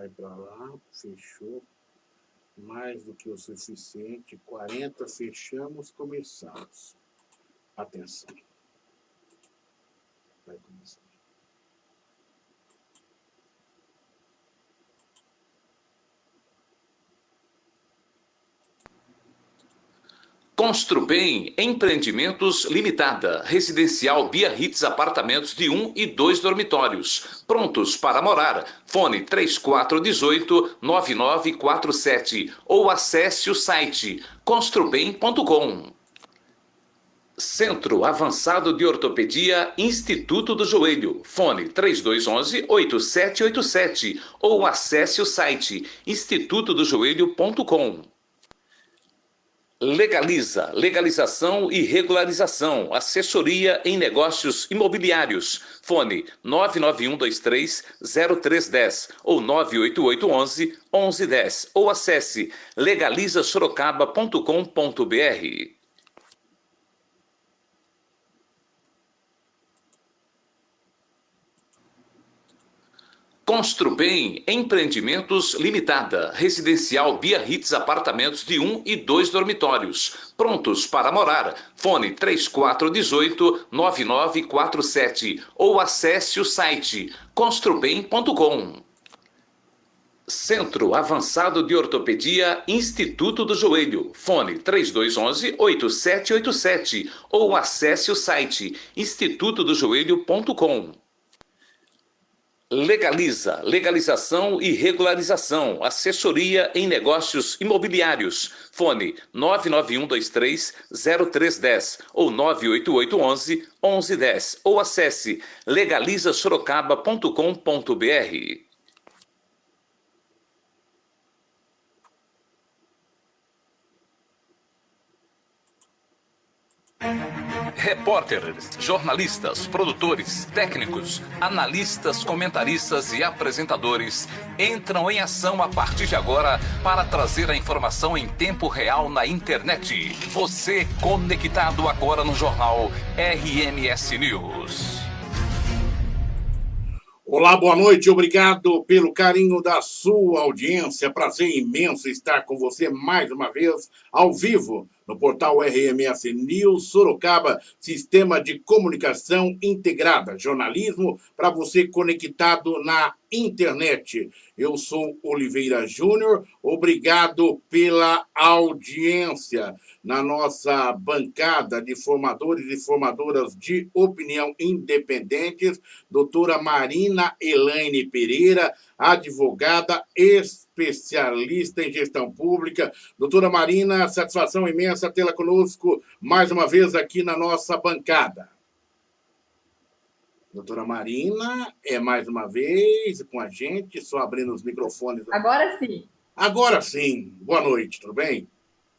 vai para lá, fechou. Mais do que o suficiente. 40, fechamos, começamos. Atenção. Vai começar. Construbem Empreendimentos Limitada, Residencial Biarritz, apartamentos de 1 e 2 dormitórios, prontos para morar. Fone 3418-9947 ou acesse o site construbem.com. Centro Avançado de Ortopedia Instituto do Joelho. Fone 3211-8787 ou acesse o site institutodojoelho.com. Legaliza, legalização e regularização, assessoria em negócios imobiliários. Fone 991230310 ou 98811-1110 ou acesse legalizasorocaba.com.br. Construbem Empreendimentos Limitada, Residencial Biarritz, apartamentos de 1 e 2 dormitórios, prontos para morar. Fone 3418-9947 ou acesse o site construbem.com. Centro Avançado de Ortopedia Instituto do Joelho. Fone 3211-8787 ou acesse o site institutodojoelho.com. Legaliza, legalização e regularização, assessoria em negócios imobiliários. Fone 991230310 ou 98811-1110 ou acesse legalizasorocaba.com.br. Repórteres, jornalistas, produtores, técnicos, analistas, comentaristas e apresentadores entram em ação a partir de agora para trazer a informação em tempo real na internet. Você conectado agora no jornal RMS News. Olá, boa noite, obrigado pelo carinho da sua audiência. Prazer imenso estar com você mais uma vez, ao vivo, no portal RMS News Sorocaba, Sistema de Comunicação Integrada, jornalismo para você conectado na internet. Eu sou Oliveira Júnior, obrigado pela audiência na nossa bancada de formadores e formadoras de opinião independentes, doutora Marina Elaine Pereira, advogada especialista em gestão pública. Doutora Marina, satisfação imensa tê-la conosco mais uma vez aqui na nossa bancada. Doutora Marina, mais uma vez com a gente, só abrindo os microfones. Agora sim. Agora sim. Boa noite, tudo bem?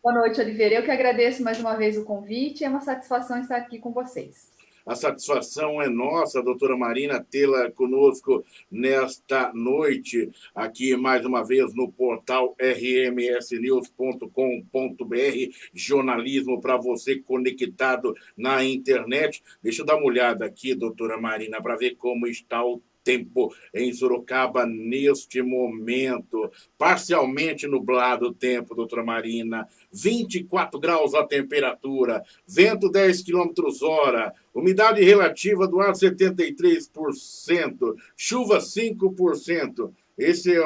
Boa noite, Oliveira. Eu que agradeço mais uma vez o convite. É uma satisfação estar aqui com vocês. A satisfação é nossa, doutora Marina, tê-la conosco nesta noite, aqui mais uma vez no portal rmsnews.com.br, jornalismo para você conectado na internet. Deixa eu dar uma olhada aqui, doutora Marina, para ver como está o tempo em Sorocaba neste momento. Parcialmente nublado o tempo, doutora Marina. 24 graus a temperatura, vento 10 km/h, umidade relativa do ar 73%, chuva 5%. Essa é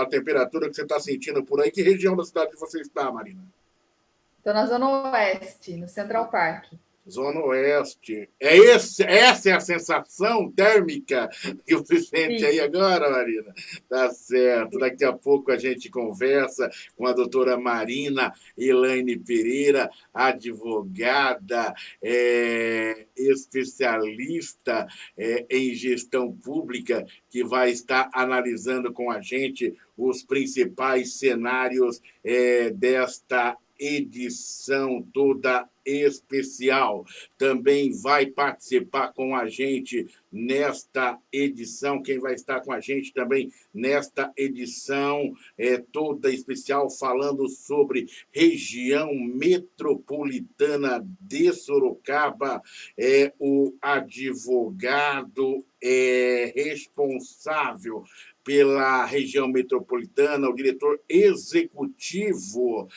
a temperatura que você está sentindo por aí. Que região da cidade você está, Marina? Estou na Zona Oeste, no Central Park. Zona Oeste. Essa é a sensação térmica que você sente Sim. aí agora, Marina? Tá certo. Daqui a pouco a gente conversa com a doutora Marina Elaine Pereira, advogada, especialista em gestão pública, que vai estar analisando com a gente os principais cenários desta edição toda especial. Também vai participar com a gente nesta edição. Quem vai estar com a gente também nesta edição toda especial, falando sobre região metropolitana de Sorocaba, o advogado responsável pela região metropolitana, o diretor executivo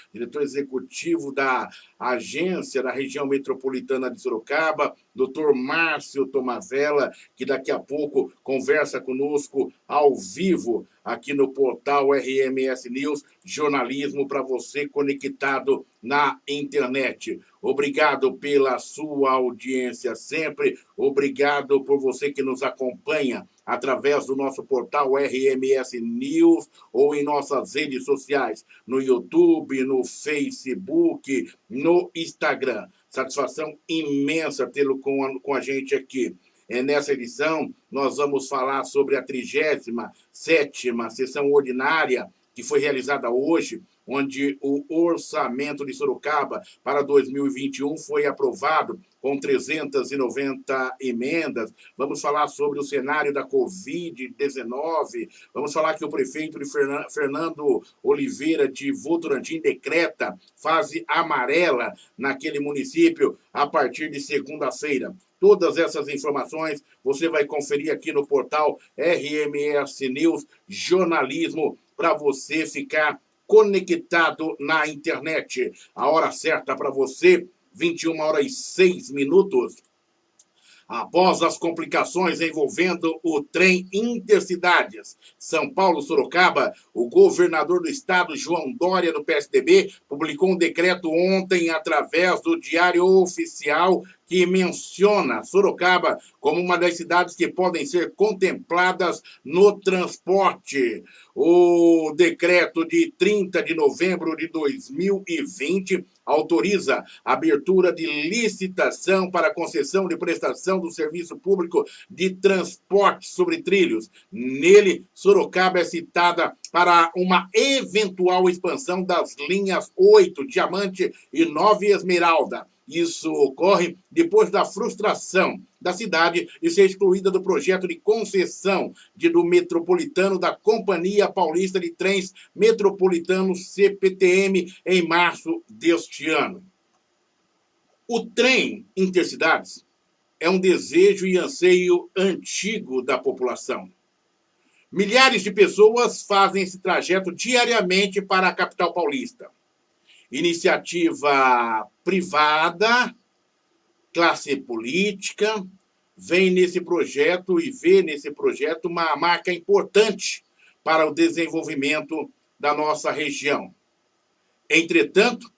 da agência da região metropolitana de Sorocaba, Dr. Márcio Tomazella, que daqui a pouco conversa conosco ao vivo aqui no portal RMS News, jornalismo para você conectado na internet. Obrigado pela sua audiência sempre, obrigado por você que nos acompanha através do nosso portal RMS News ou em nossas redes sociais, no YouTube, no Facebook, no Instagram. Satisfação imensa tê-lo com a gente aqui. Nessa edição, nós vamos falar sobre a 37ª sessão ordinária que foi realizada hoje, onde o orçamento de Sorocaba para 2021 foi aprovado com 390 emendas. Vamos falar sobre o cenário da Covid-19. Vamos falar que o prefeito de Fernando Oliveira de Votorantim decreta fase amarela naquele município a partir de segunda-feira. Todas essas informações você vai conferir aqui no portal RMS News, jornalismo para você ficar conectado na internet. A hora certa para você, 21h06. Após as complicações envolvendo o trem Intercidades São Paulo-Sorocaba, o governador do estado, João Dória, do PSDB, publicou um decreto ontem através do Diário Oficial que menciona Sorocaba como uma das cidades que podem ser contempladas no transporte. O decreto de 30 de novembro de 2020 autoriza a abertura de licitação para concessão de prestação do serviço público de transporte sobre trilhos. Nele, Sorocaba é citada para uma eventual expansão das linhas 8, Diamante e 9, Esmeralda. Isso ocorre depois da frustração da cidade de ser excluída do projeto de concessão do metropolitano da Companhia Paulista de Trens Metropolitanos, CPTM, em março deste ano. O trem Intercidades é um desejo e anseio antigo da população. Milhares de pessoas fazem esse trajeto diariamente para a capital paulista. Iniciativa privada, classe política, vem nesse projeto e vê nesse projeto uma marca importante para o desenvolvimento da nossa região. Entretanto,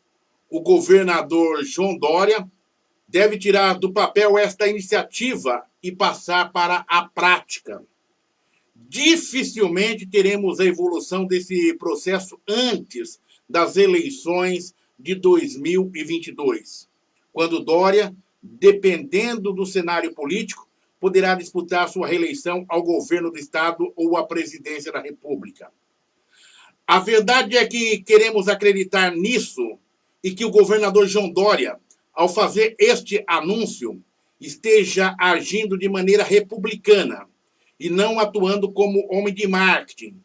o governador João Dória deve tirar do papel esta iniciativa e passar para a prática. Dificilmente teremos a evolução desse processo antes das eleições de 2022, quando Dória, dependendo do cenário político, poderá disputar sua reeleição ao governo do estado ou à presidência da República. A verdade é que queremos acreditar nisso e que o governador João Dória, ao fazer este anúncio, esteja agindo de maneira republicana e não atuando como homem de marketing,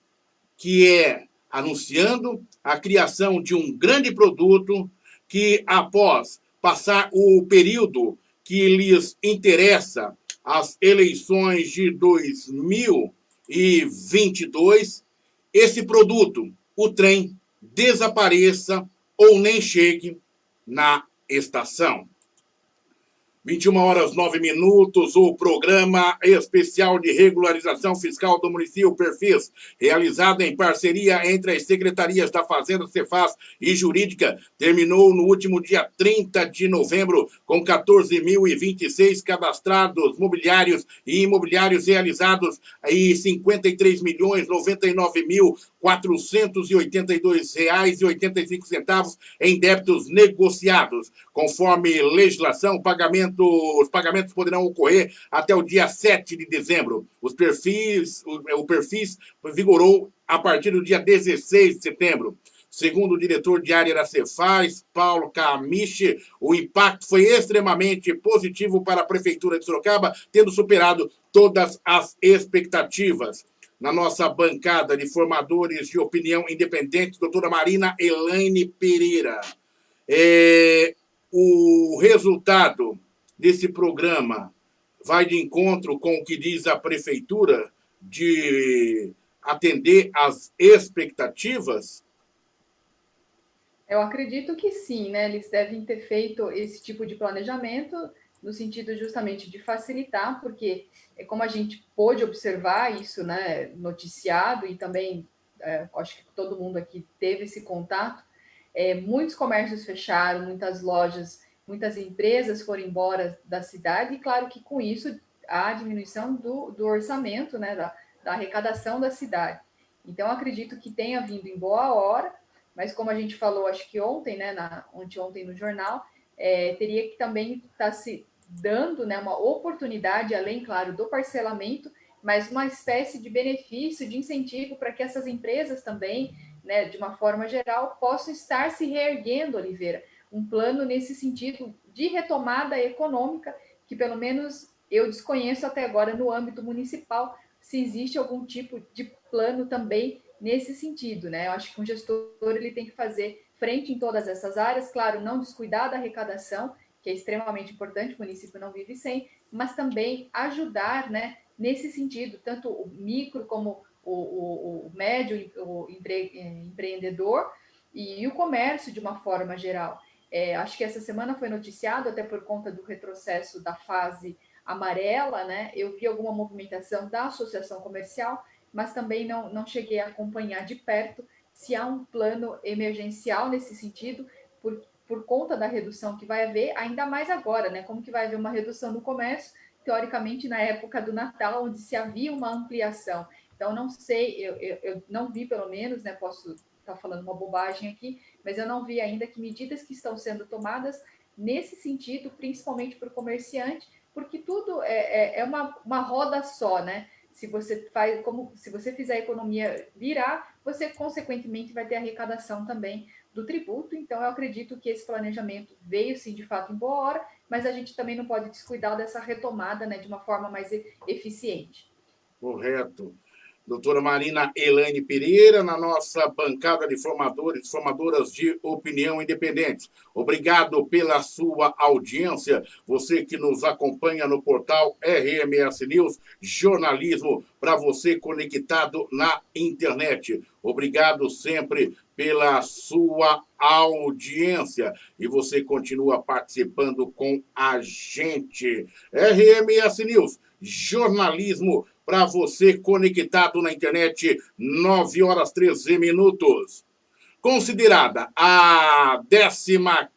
que é anunciando a criação de um grande produto que, após passar o período que lhes interessa, as eleições de 2022, esse produto, o trem, desapareça ou nem chegue na estação. 21h09, o programa especial de regularização fiscal do município Perfis, realizado em parceria entre as secretarias da Fazenda, Cefaz e Jurídica, terminou no último dia 30 de novembro, com 14.026 cadastrados mobiliários e imobiliários realizados e R$ 53.099.482,85 em débitos negociados. Conforme legislação, os pagamentos poderão ocorrer até o dia 7 de dezembro. O Perfis vigorou a partir do dia 16 de setembro. Segundo o diretor de área da Cefaz, Paulo Camiche, o impacto foi extremamente positivo para a Prefeitura de Sorocaba, tendo superado todas as expectativas. Na nossa bancada de formadores de opinião independente, doutora Marina Elaine Pereira. O resultado desse programa vai de encontro com o que diz a Prefeitura de atender às expectativas? Eu acredito que sim, né? Eles devem ter feito esse tipo de planejamento no sentido justamente de facilitar, porque como a gente pôde observar isso, né, noticiado e também acho que todo mundo aqui teve esse contato, muitos comércios fecharam, muitas lojas, muitas empresas foram embora da cidade e claro que com isso a diminuição do orçamento, né, da arrecadação da cidade. Então acredito que tenha vindo em boa hora, mas como a gente falou, acho que ontem, né, ontem no jornal, teria que também estar se dando, né, uma oportunidade, além, claro, do parcelamento, mas uma espécie de benefício, de incentivo para que essas empresas também, né, de uma forma geral, possam estar se reerguendo, Oliveira. Um plano nesse sentido de retomada econômica, que pelo menos eu desconheço até agora no âmbito municipal, se existe algum tipo de plano também nesse sentido, né? Eu acho que um gestor ele tem que fazer frente em todas essas áreas, claro, não descuidar da arrecadação, que é extremamente importante, o município não vive sem, mas também ajudar, né, nesse sentido, tanto o micro como o médio, o empreendedor e o comércio de uma forma geral. Acho que essa semana foi noticiado, até por conta do retrocesso da fase amarela, né? Eu vi alguma movimentação da associação comercial, mas também não cheguei a acompanhar de perto se há um plano emergencial nesse sentido, por conta da redução que vai haver, ainda mais agora, né? Como que vai haver uma redução no comércio, teoricamente, na época do Natal, onde se havia uma ampliação. Então, não sei, eu não vi, pelo menos, né? Posso estar falando uma bobagem aqui, mas eu não vi ainda que medidas que estão sendo tomadas nesse sentido, principalmente para o comerciante, porque tudo é uma roda só, né? Se você faz como se você fizer a economia virar, você consequentemente vai ter arrecadação também do tributo. Então eu acredito que esse planejamento veio sim de fato em boa hora, mas a gente também não pode descuidar dessa retomada, né, de uma forma mais eficiente. Correto. Doutora Marina Elaine Pereira, na nossa bancada de formadores, formadoras de opinião independentes. Obrigado pela sua audiência. Você que nos acompanha no portal RMS News, jornalismo para você conectado na internet. Obrigado sempre pela sua audiência. E você continua participando com a gente. RMS News, jornalismo para você conectado na internet, 9h13. Considerada a 15ª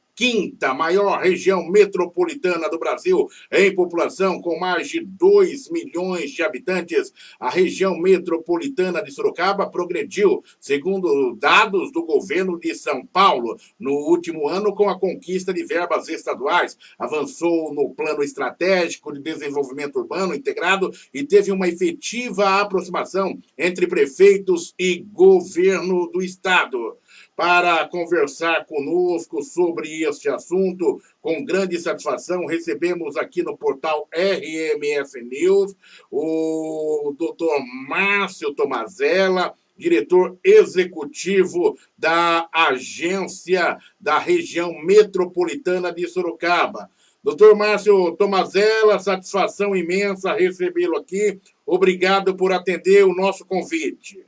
maior região metropolitana do Brasil, em população com mais de 2 milhões de habitantes, a região metropolitana de Sorocaba progrediu, segundo dados do governo de São Paulo, no último ano com a conquista de verbas estaduais, avançou no plano estratégico de desenvolvimento urbano integrado e teve uma efetiva aproximação entre prefeitos e governo do estado. Para conversar conosco sobre este assunto, com grande satisfação, recebemos aqui no portal RMS News o doutor Márcio Tomazella, diretor executivo da Agência da Região Metropolitana de Sorocaba. Doutor Márcio Tomazella, satisfação imensa recebê-lo aqui. Obrigado por atender o nosso convite.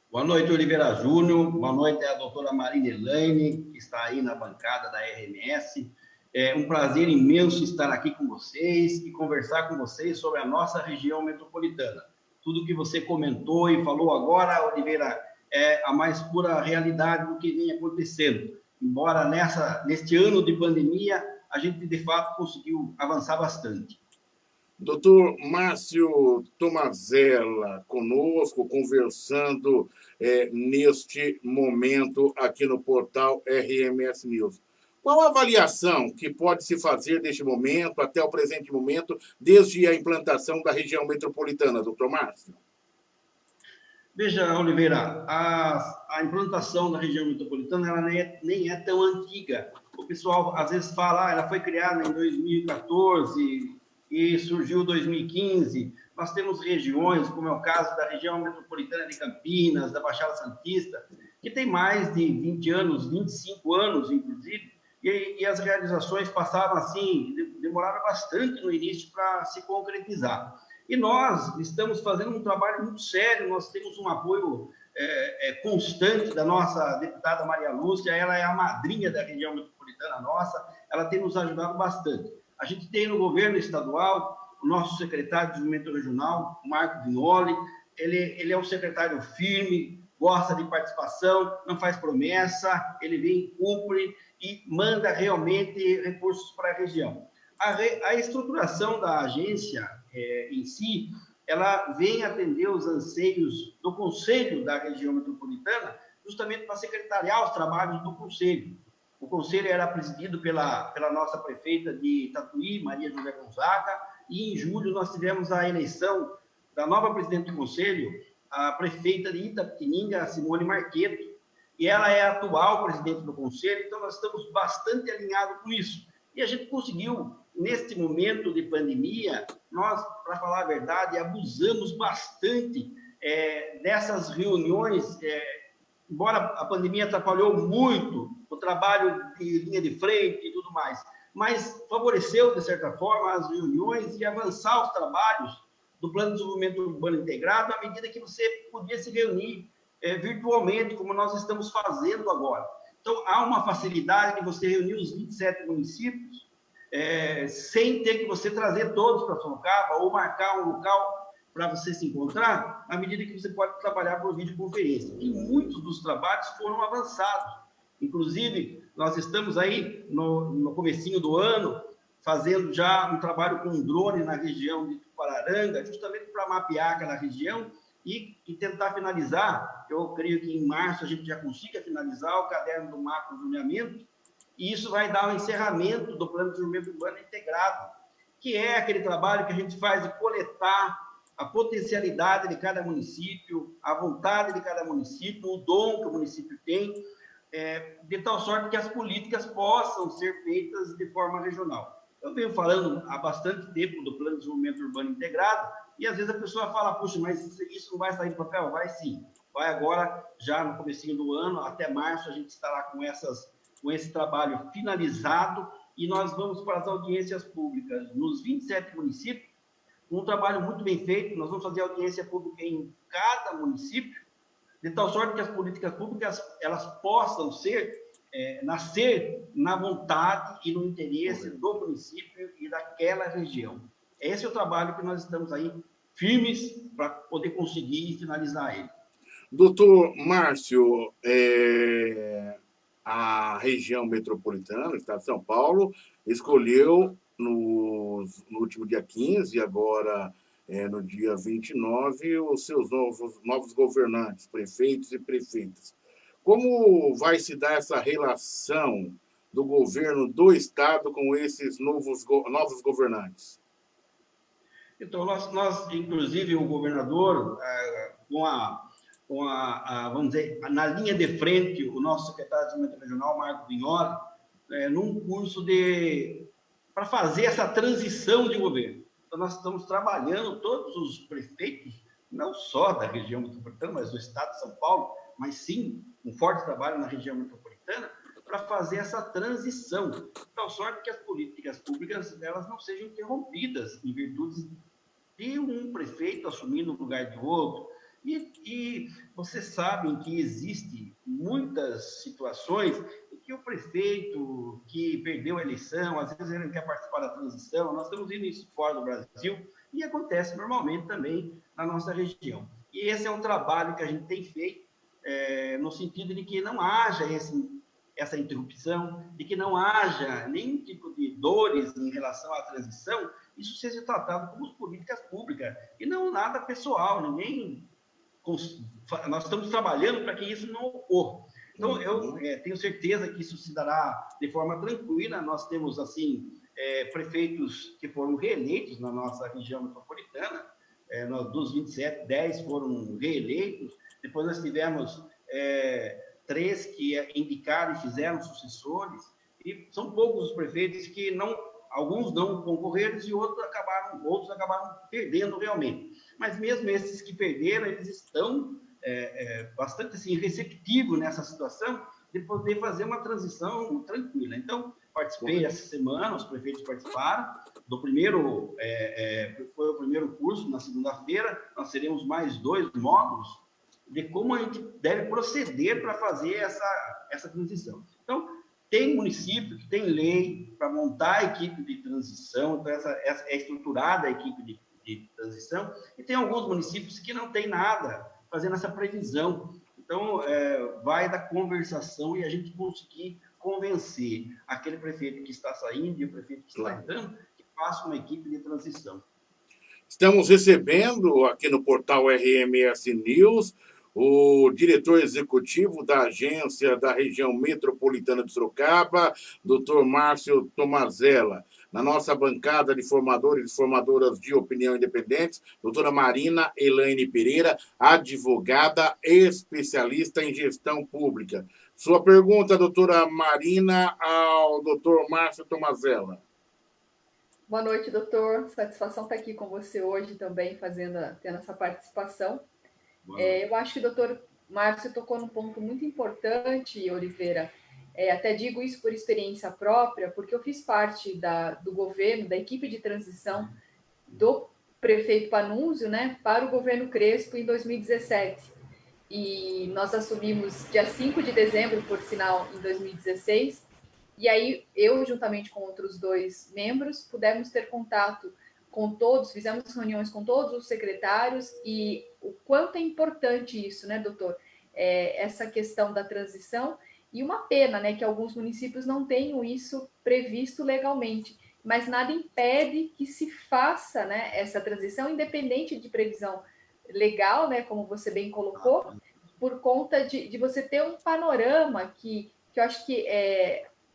Boa noite, Oliveira Júnior. Boa noite à doutora Marina Elaine, que está aí na bancada da RMS. É um prazer imenso estar aqui com vocês e conversar com vocês sobre a nossa região metropolitana. Tudo que você comentou e falou agora, Oliveira, é a mais pura realidade do que vem acontecendo. Embora neste ano de pandemia, a gente, de fato, conseguiu avançar bastante. Doutor Márcio Tomazella, conosco, conversando neste momento aqui no portal RMS News. Qual a avaliação que pode se fazer deste momento até o presente momento, desde a implantação da região metropolitana, doutor Márcio? Veja, Oliveira, a implantação da região metropolitana ela nem é tão antiga. O pessoal às vezes fala, ela foi criada em 2014 e surgiu em 2015. Nós temos regiões, como é o caso da região metropolitana de Campinas, da Baixada Santista, que tem mais de 20 anos, 25 anos, inclusive, e as realizações passaram assim, demoraram bastante no início para se concretizar. E nós estamos fazendo um trabalho muito sério, nós temos um apoio constante da nossa deputada Maria Lúcia, ela é a madrinha da região metropolitana nossa, ela tem nos ajudado bastante. A gente tem no governo estadual o nosso secretário de Desenvolvimento Regional, Marco Vignoli, ele é um secretário firme, gosta de participação, não faz promessa, ele vem, cumpre e manda realmente recursos para a região. A estruturação da agência em si, ela vem atender os anseios do Conselho da região metropolitana, justamente para secretariar os trabalhos do Conselho. O Conselho era presidido pela nossa prefeita de Tatuí, Maria José Gonzaga, e em julho nós tivemos a eleição da nova presidente do Conselho, a prefeita de Itapetininga, Simone Marqueto, e ela é a atual presidente do Conselho, então nós estamos bastante alinhados com isso. E a gente conseguiu, neste momento de pandemia, nós, para falar a verdade, abusamos bastante dessas reuniões, embora a pandemia atrapalhou muito o trabalho de linha de frente e tudo mais, mas favoreceu, de certa forma, as reuniões e avançar os trabalhos do Plano de Desenvolvimento Urbano Integrado à medida que você podia se reunir virtualmente, como nós estamos fazendo agora. Então, há uma facilidade de você reunir os 27 municípios sem ter que você trazer todos para Sorocaba ou marcar um local para você se encontrar, à medida que você pode trabalhar por videoconferência. E muitos dos trabalhos foram avançados. Inclusive, nós estamos aí no comecinho do ano fazendo já um trabalho com um drone na região de Tupararanga, justamente para mapear aquela região e tentar finalizar. Eu creio que em março a gente já consiga finalizar o caderno do macro-zoneamento, e isso vai dar um encerramento do Plano de Desenvolvimento Urbano Integrado, que é aquele trabalho que a gente faz de coletar a potencialidade de cada município, a vontade de cada município, o dom que o município tem, de tal sorte que as políticas possam ser feitas de forma regional. Eu venho falando há bastante tempo do Plano de Desenvolvimento Urbano Integrado, e às vezes a pessoa fala, puxa, mas isso não vai sair do papel? Vai sim. Vai agora, já no comecinho do ano, até março, a gente estará com esse trabalho finalizado, e nós vamos para as audiências públicas nos 27 municípios, um trabalho muito bem feito. Nós vamos fazer audiência pública em cada município, de tal sorte que as políticas públicas elas possam nascer na vontade e no interesse do município e daquela região. Esse é o trabalho que nós estamos aí firmes para poder conseguir finalizar ele. Doutor Márcio, a região metropolitana, o estado de São Paulo, escolheu no último dia 15, agora no dia 29, os seus novos governantes, prefeitos e prefeitas. Como vai se dar essa relação do governo do estado com esses novos governantes? Então, nós inclusive, o governador, vamos dizer, na linha de frente, o nosso secretário de Desenvolvimento Regional, Marco Vignoli, num curso para fazer essa transição de governo. Então, nós estamos trabalhando, todos os prefeitos, não só da região metropolitana, mas do estado de São Paulo, mas sim um forte trabalho na região metropolitana, para fazer essa transição, de tal sorte que as políticas públicas elas não sejam interrompidas em virtude de um prefeito assumindo o lugar de outro. E vocês sabem que existem muitas situações em que o prefeito que perdeu a eleição, às vezes ele não quer participar da transição. Nós estamos vendo isso fora do Brasil e acontece normalmente também na nossa região. E esse é um trabalho que a gente tem feito no sentido de que não haja essa interrupção, de que não haja nenhum tipo de dores em relação à transição, isso seja tratado como políticas públicas e não nada pessoal, nós estamos trabalhando para que isso não ocorra. Então, eu tenho certeza que isso se dará de forma tranquila. Nós temos, assim, prefeitos que foram reeleitos na nossa região metropolitana, dos 27, 10 foram reeleitos, depois nós tivemos 3 que indicaram e fizeram sucessores, e são poucos os prefeitos que alguns não concorreram e outros acabaram perdendo realmente. Mas mesmo esses que perderam, eles estão bastante assim, receptivos nessa situação de poder fazer uma transição tranquila. Então, participei essa semana, os prefeitos participaram do primeiro, foi o primeiro curso, na segunda-feira, nós teremos mais 2 módulos de como a gente deve proceder para fazer essa transição. Então, tem município que tem lei para montar a equipe de transição, então é estruturada a equipe de transição, e tem alguns municípios que não tem nada fazendo essa previsão. Então, vai da conversação e a gente conseguir convencer aquele prefeito que está saindo e o prefeito que está entrando que faça uma equipe de transição. Estamos recebendo aqui no portal RMS News o diretor executivo da agência da região metropolitana de Sorocaba, Dr. Márcio Tomazella. Na nossa bancada de formadores e formadoras de opinião independentes, doutora Marina Elaine Pereira, advogada especialista em gestão pública. Sua pergunta, doutora Marina, ao doutor Márcio Tomazella. Boa noite, doutor. Satisfação estar aqui com você hoje também, tendo essa participação. Eu acho que o doutor Márcio tocou num ponto muito importante, Oliveira. Até digo isso por experiência própria, porque eu fiz parte do governo, da equipe de transição do prefeito Panunzio, né, para o governo Crespo em 2017. E nós assumimos dia 5 de dezembro, por sinal, em 2016. E aí, eu, juntamente com outros 2 membros, pudemos ter contato com todos, fizemos reuniões com todos os secretários, e o quanto é importante isso, né, doutor? Essa questão da transição, e uma pena, né, que alguns municípios não tenham isso previsto legalmente, mas nada impede que se faça, né, essa transição, independente de previsão legal, né, como você bem colocou, por conta de você ter um panorama que eu acho que,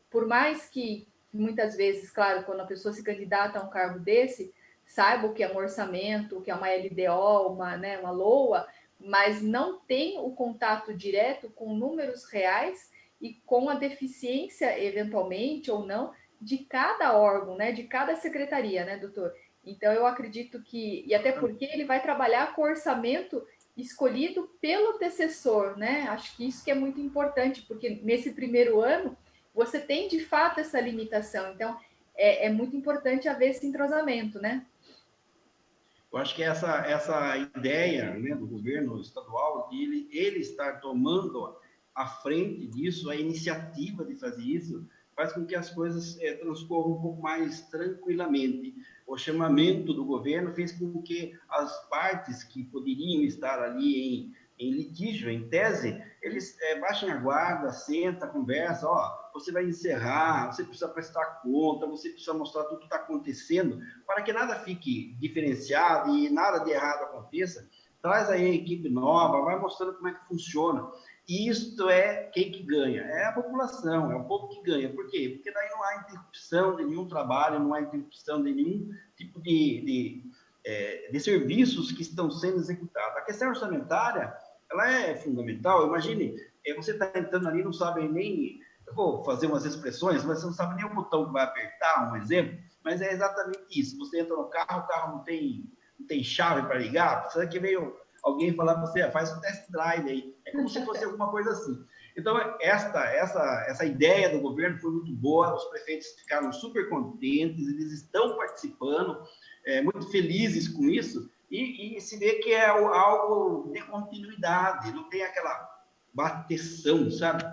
por mais que muitas vezes, claro, quando a pessoa se candidata a um cargo desse, saiba o que é um orçamento, o que é uma LDO, uma LOA, mas não tem o contato direto com números reais e com a deficiência, eventualmente ou não, de cada órgão, né, de cada secretaria, né, doutor? Então, eu acredito que, e até porque ele vai trabalhar com orçamento escolhido pelo antecessor, né? Acho que isso que é muito importante, porque nesse primeiro ano, você tem, de fato, essa limitação. Então, é muito importante haver esse entrosamento, né? Eu acho que essa ideia, né, do governo estadual, de ele estar tomando à frente disso, a iniciativa de fazer isso, faz com que as coisas transcorram um pouco mais tranquilamente. O chamamento do governo fez com que as partes que poderiam estar ali em litígio, em tese, eles baixem a guarda, senta, conversa, você vai encerrar, você precisa prestar conta, você precisa mostrar tudo que está acontecendo, para que nada fique diferenciado e nada de errado aconteça. Traz aí a equipe nova, vai mostrando como é que funciona. E isto é quem que ganha? É a população, é o povo que ganha. Por quê? Porque daí não há interrupção de nenhum trabalho, não há interrupção de nenhum tipo de serviços que estão sendo executados. A questão orçamentária, ela é fundamental. Imagine, você está entrando ali, não sabe nem... Eu vou fazer umas expressões, mas você não sabe nem o botão que vai apertar, um exemplo, mas é exatamente isso. Você entra no carro, o carro não tem chave para ligar, precisa que veio alguém falar para você, faz um test drive aí. É como se fosse alguma coisa assim. Então, essa ideia do governo foi muito boa, os prefeitos ficaram super contentes, eles estão participando, muito felizes com isso, e se vê que é algo de continuidade, não tem aquela bateção, sabe?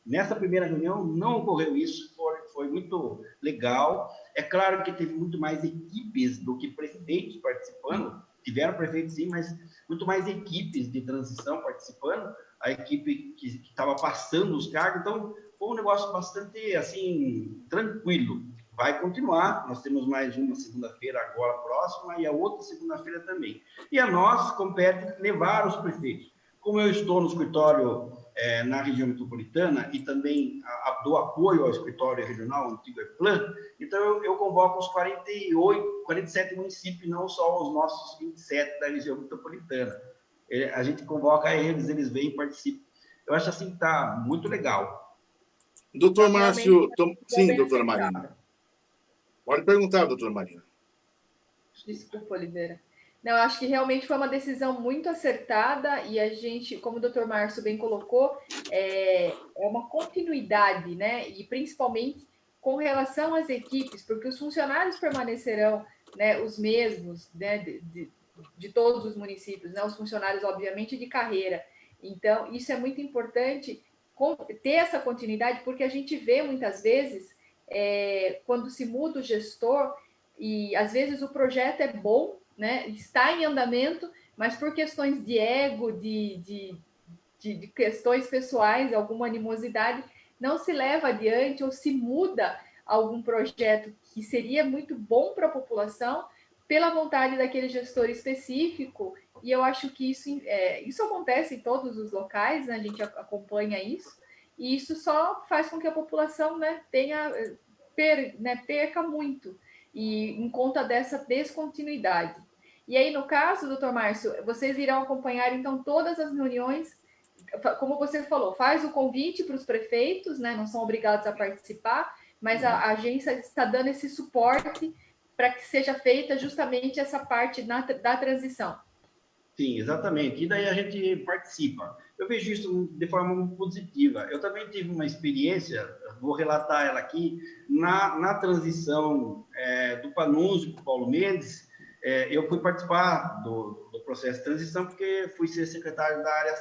Nessa primeira reunião não ocorreu isso, foi muito legal. É claro que teve muito mais equipes do que prefeitos participando, tiveram prefeitos sim, mas muito mais equipes de transição participando, a equipe que estava passando os cargos, então foi um negócio bastante, assim, tranquilo. Vai continuar, nós temos mais uma segunda-feira agora próxima e a outra segunda-feira também. E a nós compete levar os prefeitos. Como eu estou no escritório na região metropolitana e também dou apoio ao escritório regional, antigo EPLAN, então eu convoco os 47 municípios, não só os nossos 27 da região metropolitana. A gente convoca eles vêm e participam. Eu acho assim que está muito legal. Doutor Márcio... Sim, doutora Marina. Pode perguntar, doutora Marina. Desculpa, Oliveira. Não, eu acho que realmente foi uma decisão muito acertada e a gente, como o doutor Márcio bem colocou, é uma continuidade, né? E principalmente com relação às equipes, porque os funcionários permanecerão, né, os mesmos, né, de todos os municípios, né, os funcionários, obviamente, de carreira. Então, isso é muito importante, ter essa continuidade, porque a gente vê muitas vezes, quando se muda o gestor, e às vezes o projeto é bom, né, está em andamento, mas por questões de ego, de questões pessoais, alguma animosidade, não se leva adiante ou se muda algum projeto que seria muito bom para a população pela vontade daquele gestor específico. E eu acho que isso acontece em todos os locais, né? A gente acompanha isso, e isso só faz com que a população, né, perca muito, e em conta dessa descontinuidade. E aí, no caso, doutor Márcio, vocês irão acompanhar, então, todas as reuniões, como você falou, faz o convite para os prefeitos, né, não são obrigados a participar, mas a agência está dando esse suporte para que seja feita justamente essa parte da transição. Sim, exatamente. E daí a gente participa. Eu vejo isso de forma muito positiva. Eu também tive uma experiência, vou relatar ela aqui, na transição do Panunzio para o Paulo Mendes. Eu fui participar do processo de transição porque fui ser secretário da área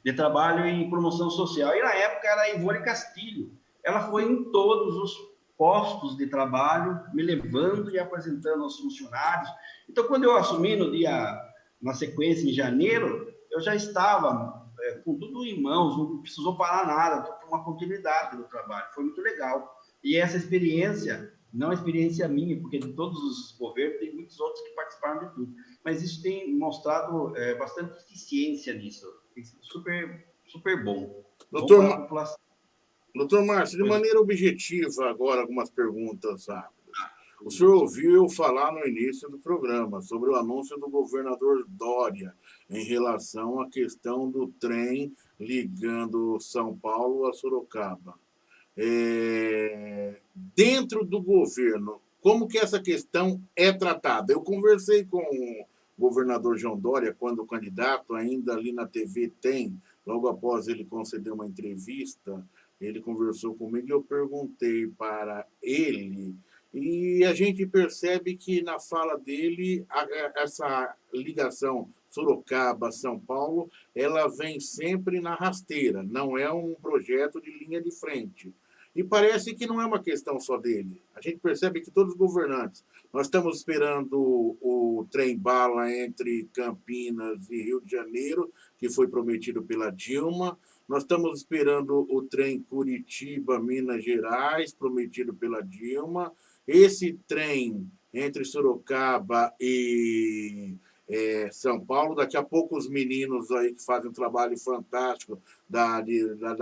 de Trabalho e Promoção Social. E na época era a Ivone Castilho. Ela foi em todos os postos de trabalho, me levando e apresentando aos funcionários. Então, quando eu assumi na sequência, em janeiro, eu já estava com tudo em mãos, não precisou parar nada, foi uma continuidade do trabalho, foi muito legal. E essa experiência, não é experiência minha, porque de todos os governos tem muitos outros que participaram de tudo, mas isso tem mostrado bastante eficiência nisso, tem sido super, super bom. Doutor, bom para a população. Doutor Márcio, de maneira objetiva, agora algumas perguntas rápidas. O senhor ouviu eu falar no início do programa sobre o anúncio do governador Dória em relação à questão do trem ligando São Paulo a Sorocaba. Dentro do governo, como que essa questão é tratada? Eu conversei com o governador João Dória, quando candidato, ainda ali na TV Tem, logo após ele conceder uma entrevista, ele conversou comigo e eu perguntei para ele, e a gente percebe que na fala dele, essa ligação Sorocaba-São Paulo, ela vem sempre na rasteira, não é um projeto de linha de frente. E parece que não é uma questão só dele. A gente percebe que todos os governantes, nós estamos esperando o trem-bala entre Campinas e Rio de Janeiro, que foi prometido pela Dilma. Nós estamos esperando o trem Curitiba-Minas Gerais, prometido pela Dilma. Esse trem entre Sorocaba e São Paulo, daqui a pouco os meninos aí que fazem um trabalho fantástico da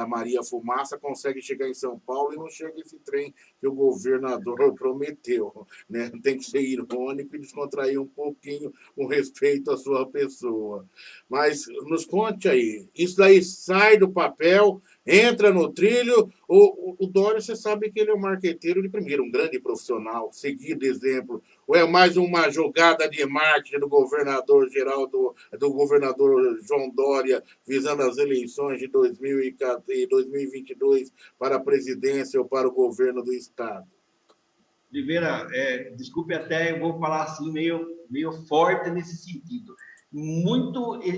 Maria Fumaça conseguem chegar em São Paulo e não chega esse trem que o governador prometeu. Né? Tem que ser irônico e descontrair um pouquinho com respeito à sua pessoa. Mas nos conte aí, isso daí sai do papel, entra no trilho. O Dória, você sabe que ele é um marqueteiro de primeiro, um grande profissional, seguido exemplo. Ou é mais uma jogada de marketing do governador geral, do governador João Dória, visando as eleições de 2022 para a presidência ou para o governo do Estado? Oliveira, desculpe até, eu vou falar assim meio forte nesse sentido.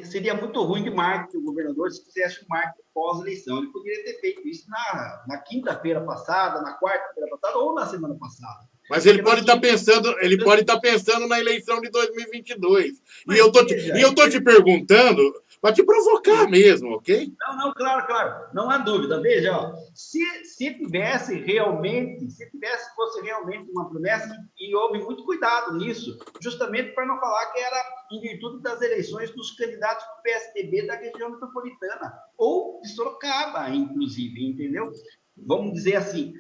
Seria muito ruim de marketing o governador se fizesse um marketing pós-eleição. Ele poderia ter feito isso na quinta-feira passada, na quarta-feira passada ou na semana passada. Mas ele pode estar pensando na eleição de 2022. E eu tô te perguntando para te provocar mesmo, ok? Não, claro. Não há dúvida. Veja, ó, se fosse realmente uma promessa, e houve muito cuidado nisso, justamente para não falar que era em virtude das eleições dos candidatos do PSDB da região metropolitana, ou de Sorocaba, inclusive, entendeu? Vamos dizer assim,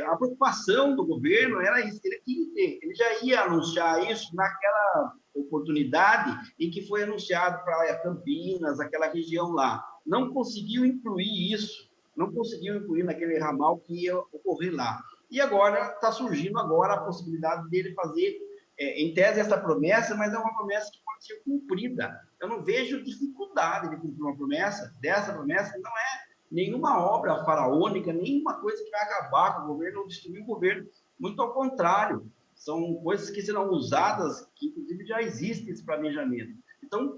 a preocupação do governo era isso, ele já ia anunciar isso naquela oportunidade em que foi anunciado para Campinas, aquela região lá. Não conseguiu incluir isso, não conseguiu incluir naquele ramal que ia ocorrer lá. E agora está surgindo a possibilidade dele fazer, em tese, essa promessa, mas é uma promessa que pode ser cumprida. Eu não vejo dificuldade de cumprir uma promessa, dessa promessa, não é nenhuma obra faraônica, nenhuma coisa que vai acabar com o governo ou destruir o governo. Muito ao contrário, são coisas que serão usadas, que inclusive já existe esse planejamento. Então,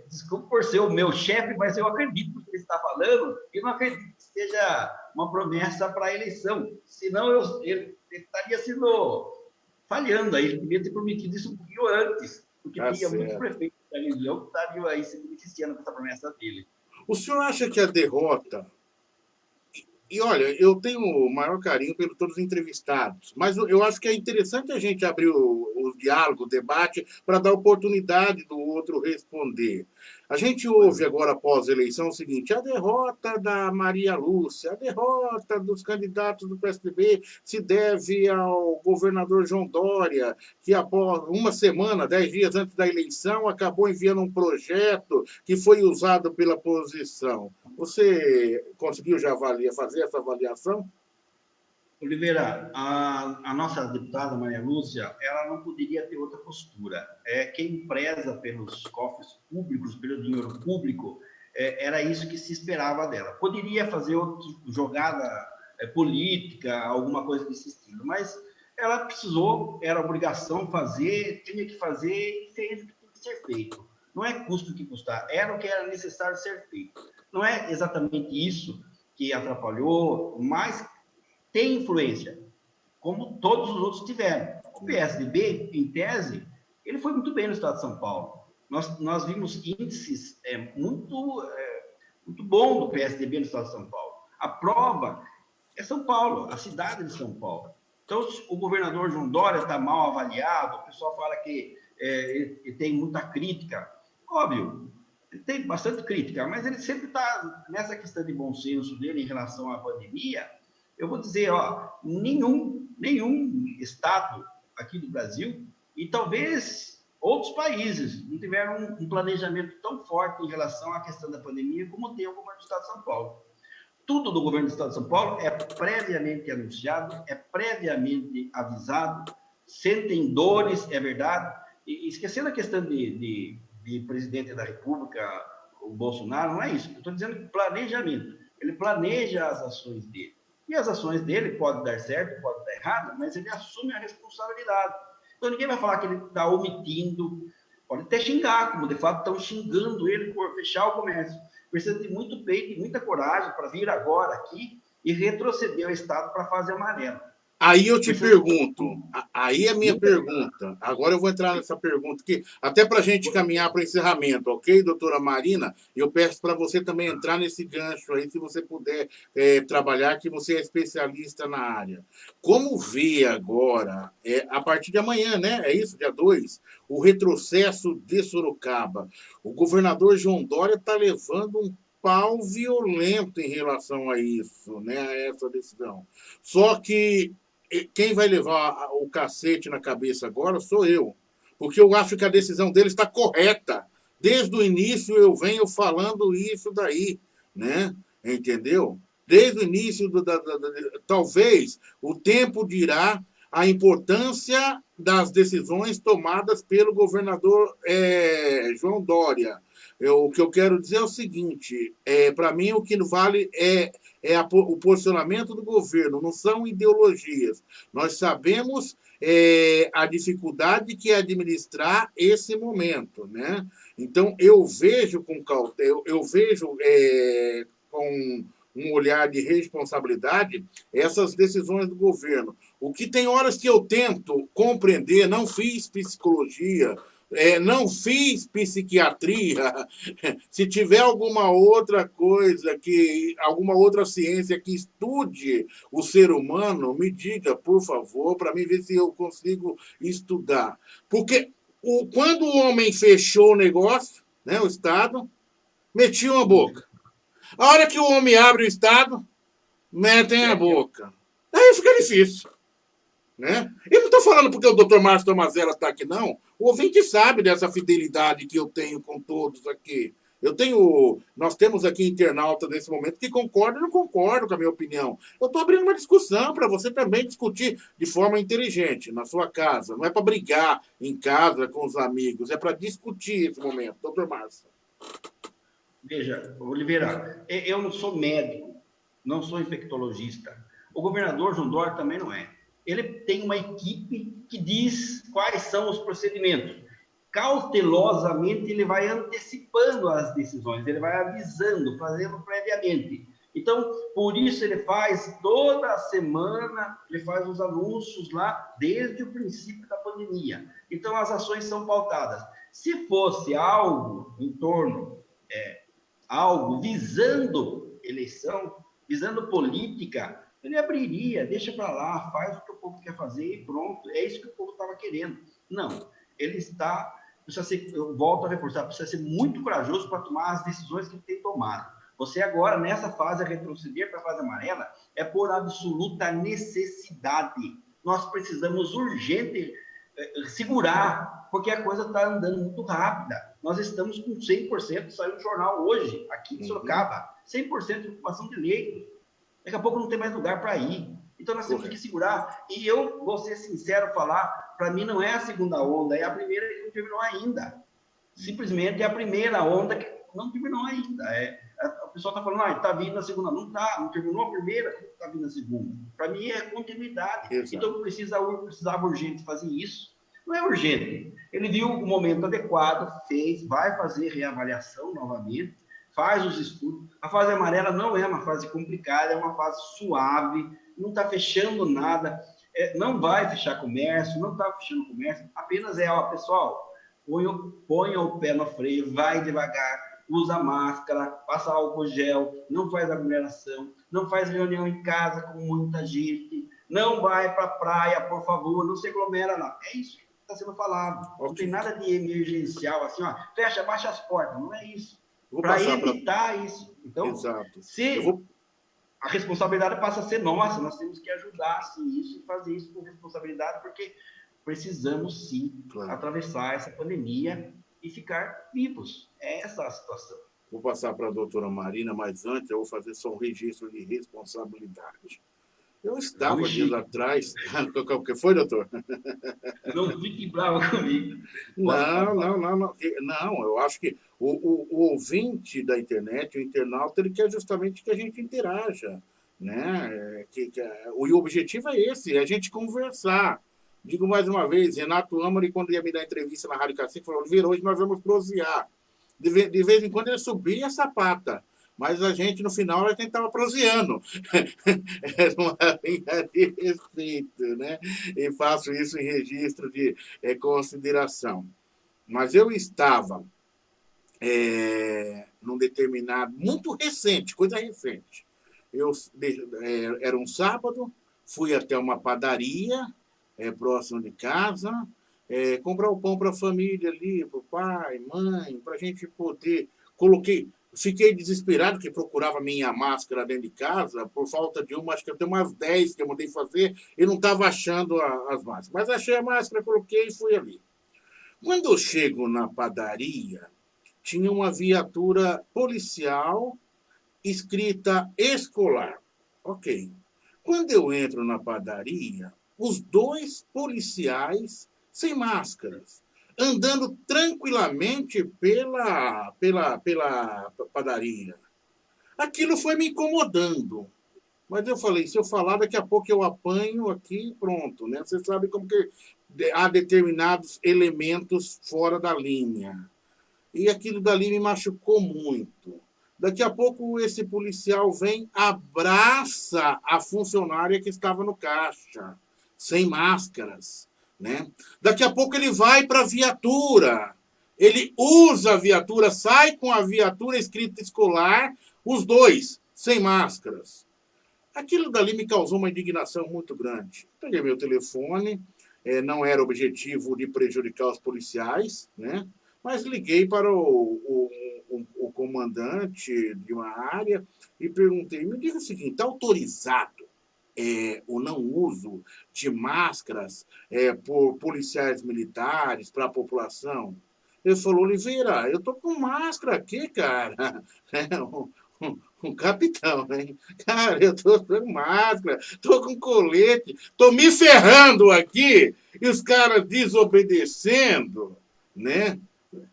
desculpa por ser o meu chefe, mas eu acredito no que ele está falando e não acredito que seja uma promessa para a eleição. Senão, ele estaria sendo falhando aí. Ele devia ter prometido isso um pouquinho antes, porque tinha muitos prefeitos da região que estariam aí se beneficiando com essa promessa dele. O senhor acha que a derrota... E olha, eu tenho o maior carinho por todos os entrevistados, mas eu acho que é interessante a gente abrir o diálogo, o debate, para dar oportunidade do outro responder. A gente ouve agora, após a eleição, o seguinte: a derrota da Maria Lúcia, a derrota dos candidatos do PSDB se deve ao governador João Dória, que após uma semana, 10 dias antes da eleição, acabou enviando um projeto que foi usado pela oposição. Você conseguiu já fazer essa avaliação? Oliveira, a nossa deputada Maria Lúcia, ela não poderia ter outra postura. Quem preza pelos cofres públicos, pelo dinheiro público, era isso que se esperava dela. Poderia fazer outra jogada política, alguma coisa desse estilo, mas ela precisou, era obrigação fazer, tinha que fazer e fez o que tinha que ser feito. Não é custo que custar, era o que era necessário ser feito. Não é exatamente isso que atrapalhou, mas tem influência, como todos os outros tiveram. O PSDB, em tese, ele foi muito bem no estado de São Paulo. Nós vimos índices muito bons do PSDB no estado de São Paulo. A prova é São Paulo, a cidade de São Paulo. Então, o governador João Dória está mal avaliado, o pessoal fala que ele tem muita crítica. Óbvio, ele tem bastante crítica, mas ele sempre está nessa questão de bom senso dele em relação à pandemia. Eu vou dizer, nenhum estado aqui do Brasil, e talvez outros países, não tiveram um planejamento tão forte em relação à questão da pandemia como tem o governo do estado de São Paulo. Tudo do governo do estado de São Paulo é previamente anunciado, é previamente avisado, sentem dores, é verdade. E esquecendo a questão de presidente da República, o Bolsonaro, não é isso. Eu estou dizendo planejamento. Ele planeja as ações dele. E as ações dele podem dar certo, podem dar errado, mas ele assume a responsabilidade. Então, ninguém vai falar que ele está omitindo, pode até xingar, como de fato estão xingando ele por fechar o comércio. Precisa de muito peito e muita coragem para vir agora aqui e retroceder ao Estado para a fase amarela. Aí eu te pergunto, aí é a minha pergunta. Agora eu vou entrar nessa pergunta aqui, até para a gente caminhar para o encerramento, ok, doutora Marina? Eu peço para você também entrar nesse gancho aí, se você puder trabalhar, que você é especialista na área. Como vê agora, a partir de amanhã, né? É isso, dia 2, o retrocesso de Sorocaba. O governador João Dória está levando um pau violento em relação a isso, né? A essa decisão. Só que quem vai levar o cacete na cabeça agora sou eu, porque eu acho que a decisão dele está correta. Desde o início eu venho falando isso daí, né? Entendeu? Desde o início, talvez o tempo dirá a importância das decisões tomadas pelo governador João Dória. O que eu quero dizer é o seguinte, para mim o que vale o posicionamento do governo, não são ideologias. Nós sabemos a dificuldade que é administrar esse momento, né? Então, eu vejo com cautela, eu vejo com um olhar de responsabilidade essas decisões do governo. O que tem horas que eu tento compreender, não fiz psicologia, não fiz psiquiatria. Se tiver alguma outra coisa, alguma outra ciência que estude o ser humano, me diga, por favor, para mim ver se eu consigo estudar. Porque quando o homem fechou o negócio, né, o Estado, metiu a boca. A hora que o homem abre o Estado, metem a boca. Aí fica difícil. Né? Eu não estou falando porque o doutor Márcio Tomazella está aqui, não. O ouvinte sabe dessa fidelidade que eu tenho com todos aqui. Nós temos aqui internauta nesse momento que concorda e não concorda com a minha opinião. Eu estou abrindo uma discussão para você também discutir de forma inteligente na sua casa. Não é para brigar em casa com os amigos, é para discutir esse momento. Doutor Márcio. Veja, Oliveira, eu não sou médico, não sou infectologista. O governador João Dória também não é. Ele tem uma equipe que diz quais são os procedimentos. Cautelosamente, ele vai antecipando as decisões, ele vai avisando, fazendo previamente. Então, por isso ele faz toda semana, ele faz os anúncios lá desde o princípio da pandemia. Então, as ações são pautadas. Se fosse algo em torno, algo visando eleição, visando política, ele abriria, deixa para lá, faz o que o povo quer fazer e pronto. É isso que o povo estava querendo. Não, ele está, eu volto a reforçar, precisa ser muito corajoso para tomar as decisões que ele tem tomado. Você agora, nessa fase, retroceder para a fase amarela, é por absoluta necessidade. Nós precisamos urgente segurar, porque a coisa está andando muito rápida. Nós estamos com 100%, saiu um jornal hoje, aqui em Sorocaba, 100% de ocupação de leitos. Daqui a pouco não tem mais lugar para ir. Então, nós temos que segurar. E eu vou ser sincero falar, para mim não é a segunda onda, é a primeira que não terminou ainda. Simplesmente é a primeira onda que não terminou ainda. O pessoal está falando, está vindo a segunda. Não está, não terminou a primeira, está vindo a segunda. Para mim é continuidade. Exato. Então, precisava urgente fazer isso. Não é urgente. Ele viu o momento adequado, fez, vai fazer reavaliação novamente, faz os estudos. A fase amarela não é uma fase complicada, é uma fase suave, não está fechando nada, não vai fechar comércio, não está fechando comércio, apenas pessoal, ponha o pé no freio, vai devagar, usa máscara, passa álcool gel, não faz aglomeração, não faz reunião em casa com muita gente, não vai para a praia, por favor, não se aglomera, não. É isso que está sendo falado. Não tem nada de emergencial, assim, fecha, baixa as portas, não é isso. Para evitar isso. Então, exato. A responsabilidade passa a ser nossa, nós temos que ajudar, sim, isso e fazer isso com responsabilidade, porque precisamos, sim, atravessar essa pandemia e ficar vivos. É essa a situação. Vou passar para a doutora Marina, mas antes eu vou fazer só um registro de responsabilidade. Eu estava dias atrás... O que foi, doutor? Não fique bravo comigo. Não, eu acho que o ouvinte da internet, o internauta, ele quer justamente que a gente interaja, né? O objetivo é esse, é a gente conversar. Digo mais uma vez, Renato Amari, quando ia me dar entrevista na Rádio Cacique, falou, Oliveira, hoje nós vamos prosear. De vez em quando ele subia a sapata, mas a gente, no final, a gente estava proseando. Era uma linha de respeito, né? E faço isso em registro de consideração. Mas eu estava num determinado... Muito recente, coisa recente. Era um sábado, fui até uma padaria... próximo de casa, comprar o pão para a família ali, para o pai, mãe, para a gente poder... Fiquei desesperado, que procurava minha máscara dentro de casa, por falta de uma, acho que eu tenho umas 10 que eu mandei fazer, e não estava achando as máscaras. Mas achei a máscara, coloquei e fui ali. Quando eu chego na padaria, tinha uma viatura policial escrita escolar. Ok. Quando eu entro na padaria, os 2 policiais sem máscaras, andando tranquilamente pela padaria. Aquilo foi me incomodando. Mas eu falei, se eu falar, daqui a pouco eu apanho aqui, pronto, né? Você sabe como que há determinados elementos fora da linha. E aquilo dali me machucou muito. Daqui a pouco esse policial vem, abraça a funcionária que estava no caixa, sem máscaras, né? Daqui a pouco ele vai para a viatura, ele usa a viatura, sai com a viatura escrita escolar, os 2 sem máscaras. Aquilo dali me causou uma indignação muito grande. Peguei meu telefone, não era objetivo de prejudicar os policiais, né? Mas liguei para o comandante de uma área e perguntei, me diga o seguinte, está autorizado o não uso de máscaras por policiais militares para a população? Ele falou, Oliveira, eu estou com máscara aqui, cara. Um capitão, hein? Cara, eu estou com máscara, estou com colete, estou me ferrando aqui, e os caras desobedecendo, né?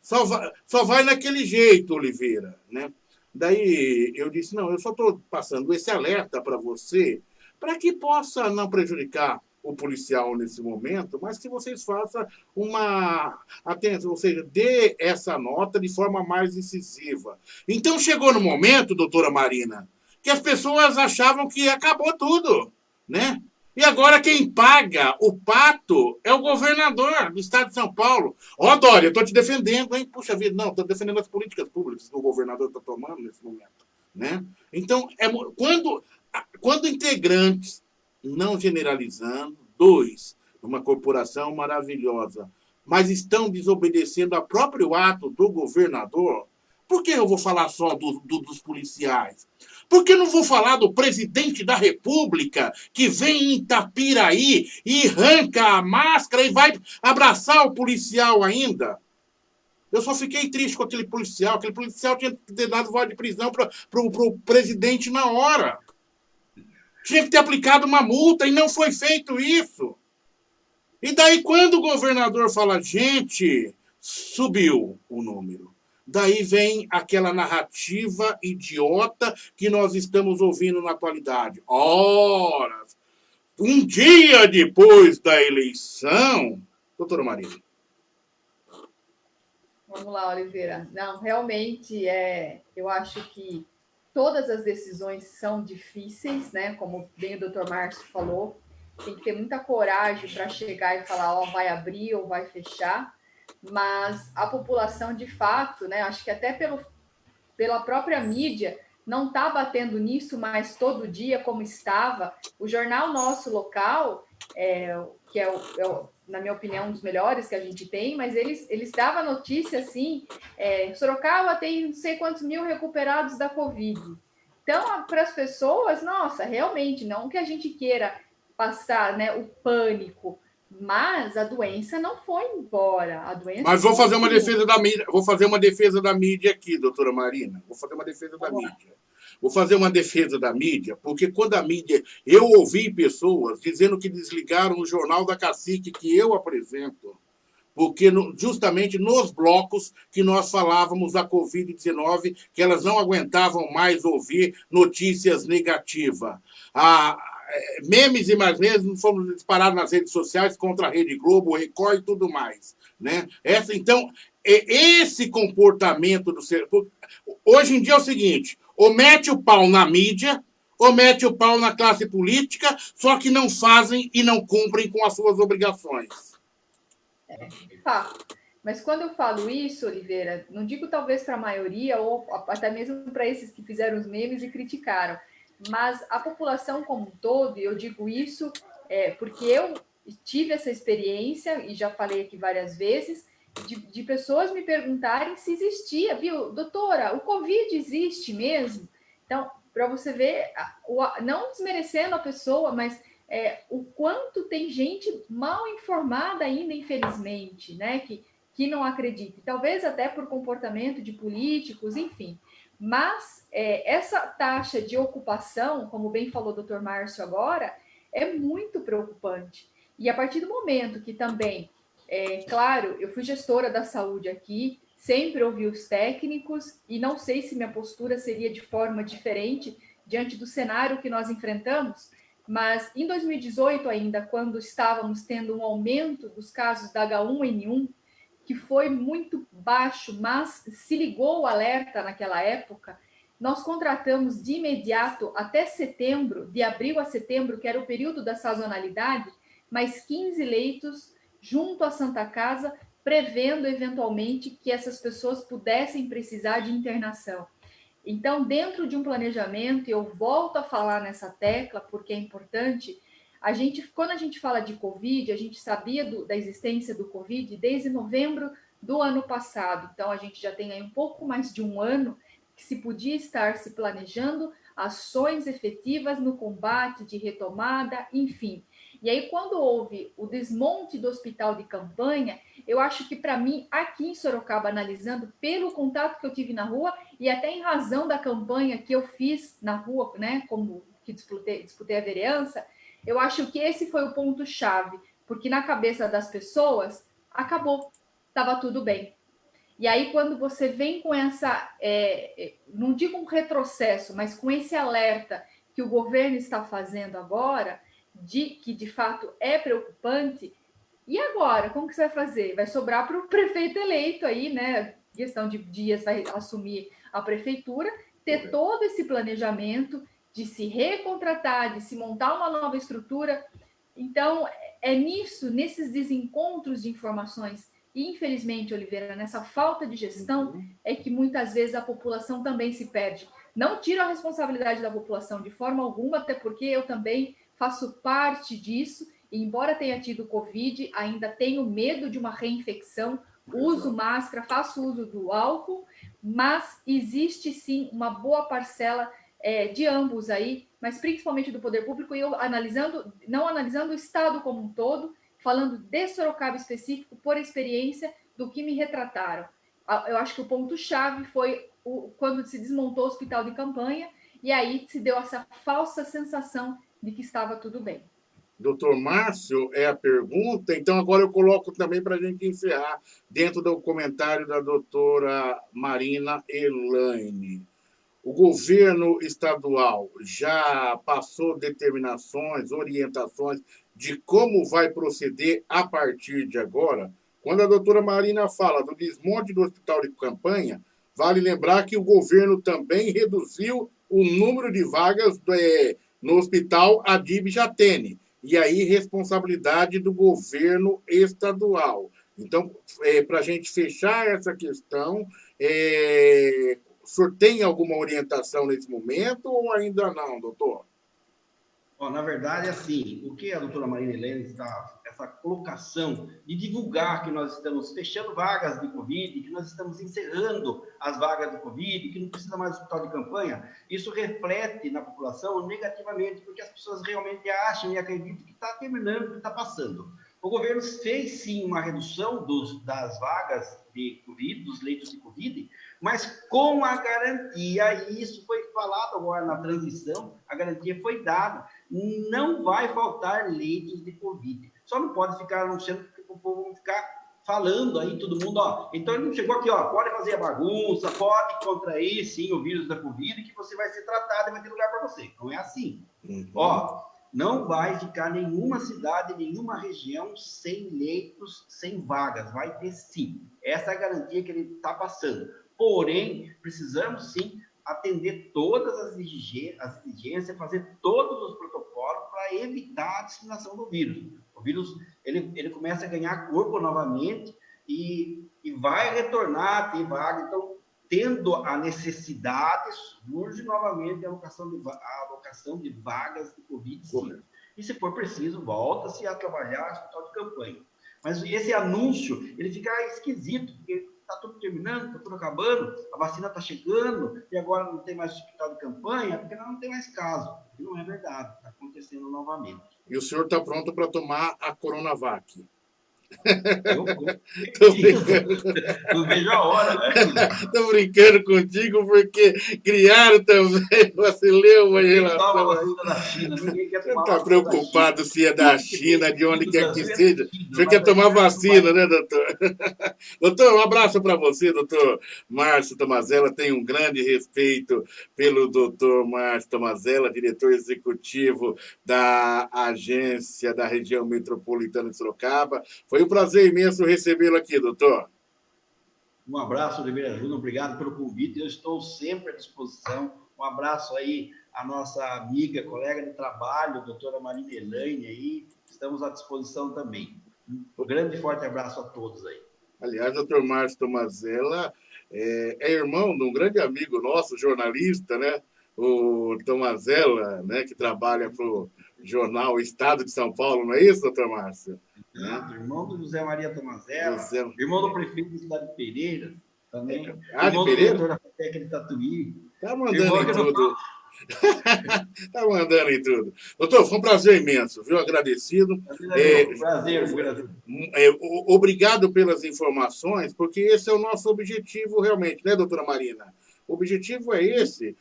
Só vai naquele jeito, Oliveira, né? Daí eu disse, não, eu só estou passando esse alerta para você, para que possa não prejudicar o policial nesse momento, mas que vocês façam uma atenção, ou seja, dê essa nota de forma mais incisiva. Então chegou no momento, doutora Marina, que as pessoas achavam que acabou tudo, né? E agora quem paga o pato é o governador do estado de São Paulo. Ó, Dória, eu estou te defendendo, hein? Puxa vida, não, estou defendendo as políticas públicas que o governador está tomando nesse momento, né? Então, quando integrantes, não generalizando, dois, uma corporação maravilhosa, mas estão desobedecendo ao próprio ato do governador, por que eu vou falar só dos policiais? Por que não vou falar do presidente da República que vem em Itapiraí e arranca a máscara e vai abraçar o policial ainda? Eu só fiquei triste com aquele policial. Aquele policial tinha que ter dado voz de prisão para o presidente na hora. Tinha que ter aplicado uma multa e não foi feito isso. E daí, quando o governador fala, gente, subiu o número. Daí vem aquela narrativa idiota que nós estamos ouvindo na atualidade. Ora, um dia depois da eleição... Doutora Marina. Vamos lá, Oliveira. Não, realmente, eu acho que todas as decisões são difíceis, né? Como bem o doutor Márcio falou, tem que ter muita coragem para chegar e falar, ó, vai abrir ou vai fechar, mas a população, de fato, né? Acho que até pela própria mídia, não está batendo nisso mais todo dia como estava. O jornal nosso local, que na minha opinião, um dos melhores que a gente tem, mas eles davam notícia assim, Sorocaba tem não sei quantos mil recuperados da Covid. Então, para as pessoas, nossa, realmente, não que a gente queira passar, né, o pânico, mas a doença não foi embora. A doença Mas vou fazer uma defesa da mídia. Vou fazer uma defesa da mídia aqui, doutora Marina. Vou fazer uma defesa da mídia. Vou fazer uma defesa da mídia, porque quando a mídia. Eu ouvi pessoas dizendo que desligaram o Jornal da Cacique, que eu apresento, porque justamente nos blocos que nós falávamos da Covid-19, que elas não aguentavam mais ouvir notícias negativas. Memes e mais memes foram disparados nas redes sociais contra a Rede Globo, o Record e tudo mais. Né? Então, esse comportamento do ser. Hoje em dia é o seguinte: ou mete o pau na mídia, ou mete o pau na classe política, só que não fazem e não cumprem com as suas obrigações. De fato. Mas quando eu falo isso, Oliveira, não digo talvez para a maioria, ou até mesmo para esses que fizeram os memes e criticaram, mas a população como um todo, e eu digo isso porque eu tive essa experiência, e já falei aqui várias vezes, de pessoas me perguntarem se existia, viu, doutora, o Covid existe mesmo? Então, para você ver, não desmerecendo a pessoa, mas o quanto tem gente mal informada ainda, infelizmente, né, que não acredita, talvez até por comportamento de políticos, enfim. Mas essa taxa de ocupação, como bem falou o doutor Márcio agora, é muito preocupante. E a partir do momento que também, claro, eu fui gestora da saúde aqui, sempre ouvi os técnicos, e não sei se minha postura seria de forma diferente diante do cenário que nós enfrentamos, mas em 2018 ainda, quando estávamos tendo um aumento dos casos da H1N1, que foi muito baixo, mas se ligou o alerta naquela época, nós contratamos de imediato, até setembro, de abril a setembro, que era o período da sazonalidade, mais 15 leitos junto à Santa Casa, prevendo eventualmente que essas pessoas pudessem precisar de internação. Então, dentro de um planejamento, eu volto a falar nessa tecla, porque é importante, quando a gente fala de Covid, a gente sabia da existência do Covid desde novembro do ano passado. Então, a gente já tem aí um pouco mais de um ano que se podia estar se planejando ações efetivas no combate, de retomada, enfim. E aí, quando houve o desmonte do hospital de campanha, eu acho que, para mim, aqui em Sorocaba, analisando pelo contato que eu tive na rua e até em razão da campanha que eu fiz na rua, né, como que disputei a vereança, eu acho que esse foi o ponto-chave, porque na cabeça das pessoas, acabou, estava tudo bem. E aí, quando você vem com essa, não digo um retrocesso, mas com esse alerta que o governo está fazendo agora, que de fato é preocupante, e agora? Como que você vai fazer? Vai sobrar para o prefeito eleito aí, né? Questão de dias vai assumir a prefeitura, ter todo esse planejamento de se recontratar, de se montar uma nova estrutura. Então, é nesses desencontros de informações, e infelizmente, Oliveira, nessa falta de gestão, é que muitas vezes a população também se perde. Não tiro a responsabilidade da população de forma alguma, até porque eu também faço parte disso, e embora tenha tido Covid, ainda tenho medo de uma reinfecção, uso máscara, faço uso do álcool, mas existe sim uma boa parcela de ambos aí, mas principalmente do poder público, e eu não analisando o Estado como um todo, falando de Sorocaba específico, por experiência do que me retrataram. Eu acho que o ponto-chave foi quando se desmontou o hospital de campanha, e aí se deu essa falsa sensação de que estava tudo bem. Doutor Márcio, é a pergunta. Então, agora eu coloco também para a gente encerrar dentro do comentário da doutora Marina Elaine. O governo estadual já passou determinações, orientações de como vai proceder a partir de agora? Quando a doutora Marina fala do desmonte do hospital de campanha, vale lembrar que o governo também reduziu o número de vagas no hospital Adib Jatene. E aí, responsabilidade do governo estadual. Então, para a gente fechar essa questão, o senhor tem alguma orientação nesse momento ou ainda não, doutor? Na verdade, assim, o que a doutora Marina Elaine está, essa colocação de divulgar que nós estamos fechando vagas de Covid, que nós estamos encerrando as vagas de Covid, que não precisa mais hospital de campanha, isso reflete na população negativamente, porque as pessoas realmente acham e acreditam que está terminando, que está passando. O governo fez, sim, uma redução das vagas de Covid, dos leitos de Covid, mas com a garantia, e isso foi falado agora na transição, a garantia foi dada, não vai faltar leitos de Covid. Só não pode ficar anunciando, porque o povo vai ficar falando aí, todo mundo, então ele não chegou aqui, pode fazer a bagunça, pode contrair, sim, o vírus da Covid, que você vai ser tratado e vai ter lugar para você. Não é assim. Não vai ficar nenhuma cidade, nenhuma região sem leitos, sem vagas. Vai ter sim. Essa é a garantia que ele está passando. Porém, precisamos sim atender todas as exigências, fazer todos os protocolos para evitar a disseminação do vírus. O vírus ele começa a ganhar corpo novamente e vai retornar a ter vaga. Então, tendo a necessidade, surge novamente a alocação de vagas de Covid. Sim. E, se for preciso, volta-se a trabalhar hospital de campanha. Mas esse anúncio, ele fica esquisito, porque está tudo terminando, está tudo acabando, a vacina está chegando, e agora não tem mais hospital de campanha, porque não tem mais caso. E não é verdade, está acontecendo novamente. E o senhor está pronto para tomar a Coronavac? Tô brincando. Não vejo a hora, né? Tô brincando contigo porque criaram também uma celeuma em relação a isso. Você não está preocupado se é da China, de onde quer que seja. O senhor quer tomar vacina, né, doutor? Doutor, um abraço para você, doutor Márcio Tomazella. Tenho um grande respeito pelo doutor Márcio Tomazella, diretor executivo da agência da região metropolitana de Sorocaba. Foi um prazer imenso recebê-lo aqui, doutor. Um abraço, Oliveira Júnior, obrigado pelo convite. Eu estou sempre à disposição. Um abraço aí à nossa amiga, colega de trabalho, doutora Marina Elaine, aí. Estamos à disposição também. Um grande e forte abraço a todos aí. Aliás, doutor Márcio Tomazella é irmão de um grande amigo nosso, jornalista, né? O Tomazella, né? Que trabalha para o jornal Estado de São Paulo, não é isso, doutor Márcio? Irmão do José Maria Tomazella, irmão do prefeito de Cidade de Pereira, também. De Pereira? Irmão da FATEC de Tatuí. Tá mandando em tudo. Tá mandando em tudo. Doutor, foi um prazer imenso, viu? Agradecido. Prazer. Obrigado pelas informações, porque esse é o nosso objetivo realmente, né, doutora Marina? O objetivo é esse,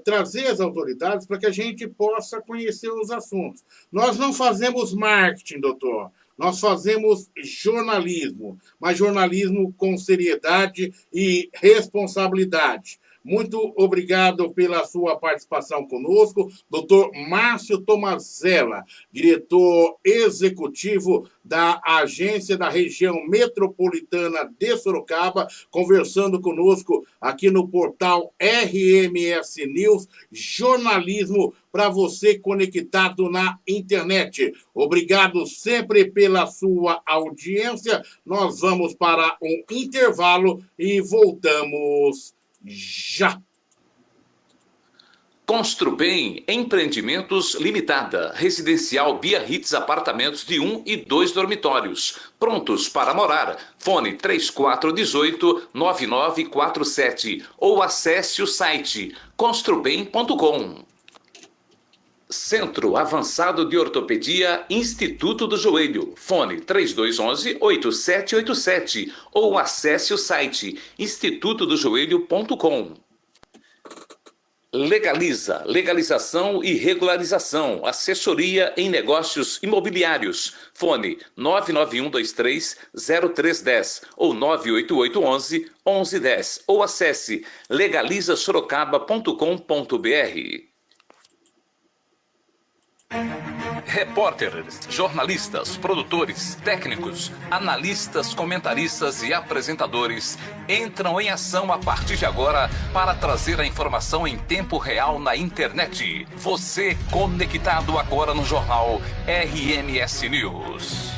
trazer as autoridades para que a gente possa conhecer os assuntos. Nós não fazemos marketing, doutor. Nós fazemos jornalismo, mas jornalismo com seriedade e responsabilidade. Muito obrigado pela sua participação conosco, doutor Márcio Tomazella, diretor executivo da Agência da Região Metropolitana de Sorocaba, conversando conosco aqui no portal RMS News, jornalismo para você conectado na internet. Obrigado sempre pela sua audiência. Nós vamos para um intervalo e voltamos já. Construbem Empreendimentos Limitada, residencial Biarritz, apartamentos de 1 e 2 dormitórios, prontos para morar. Fone 3418-9947 ou acesse o site construbem.com. Centro Avançado de Ortopedia Instituto do Joelho. Fone 3211-8787 ou acesse o site institutodojoelho.com. Legaliza, legalização e regularização, assessoria em negócios imobiliários. Fone 991230310 ou 98811-1110 ou acesse legalizasorocaba.com.br. Repórteres, jornalistas, produtores, técnicos, analistas, comentaristas e apresentadores entram em ação a partir de agora para trazer a informação em tempo real na internet. Você conectado agora no jornal RMS News.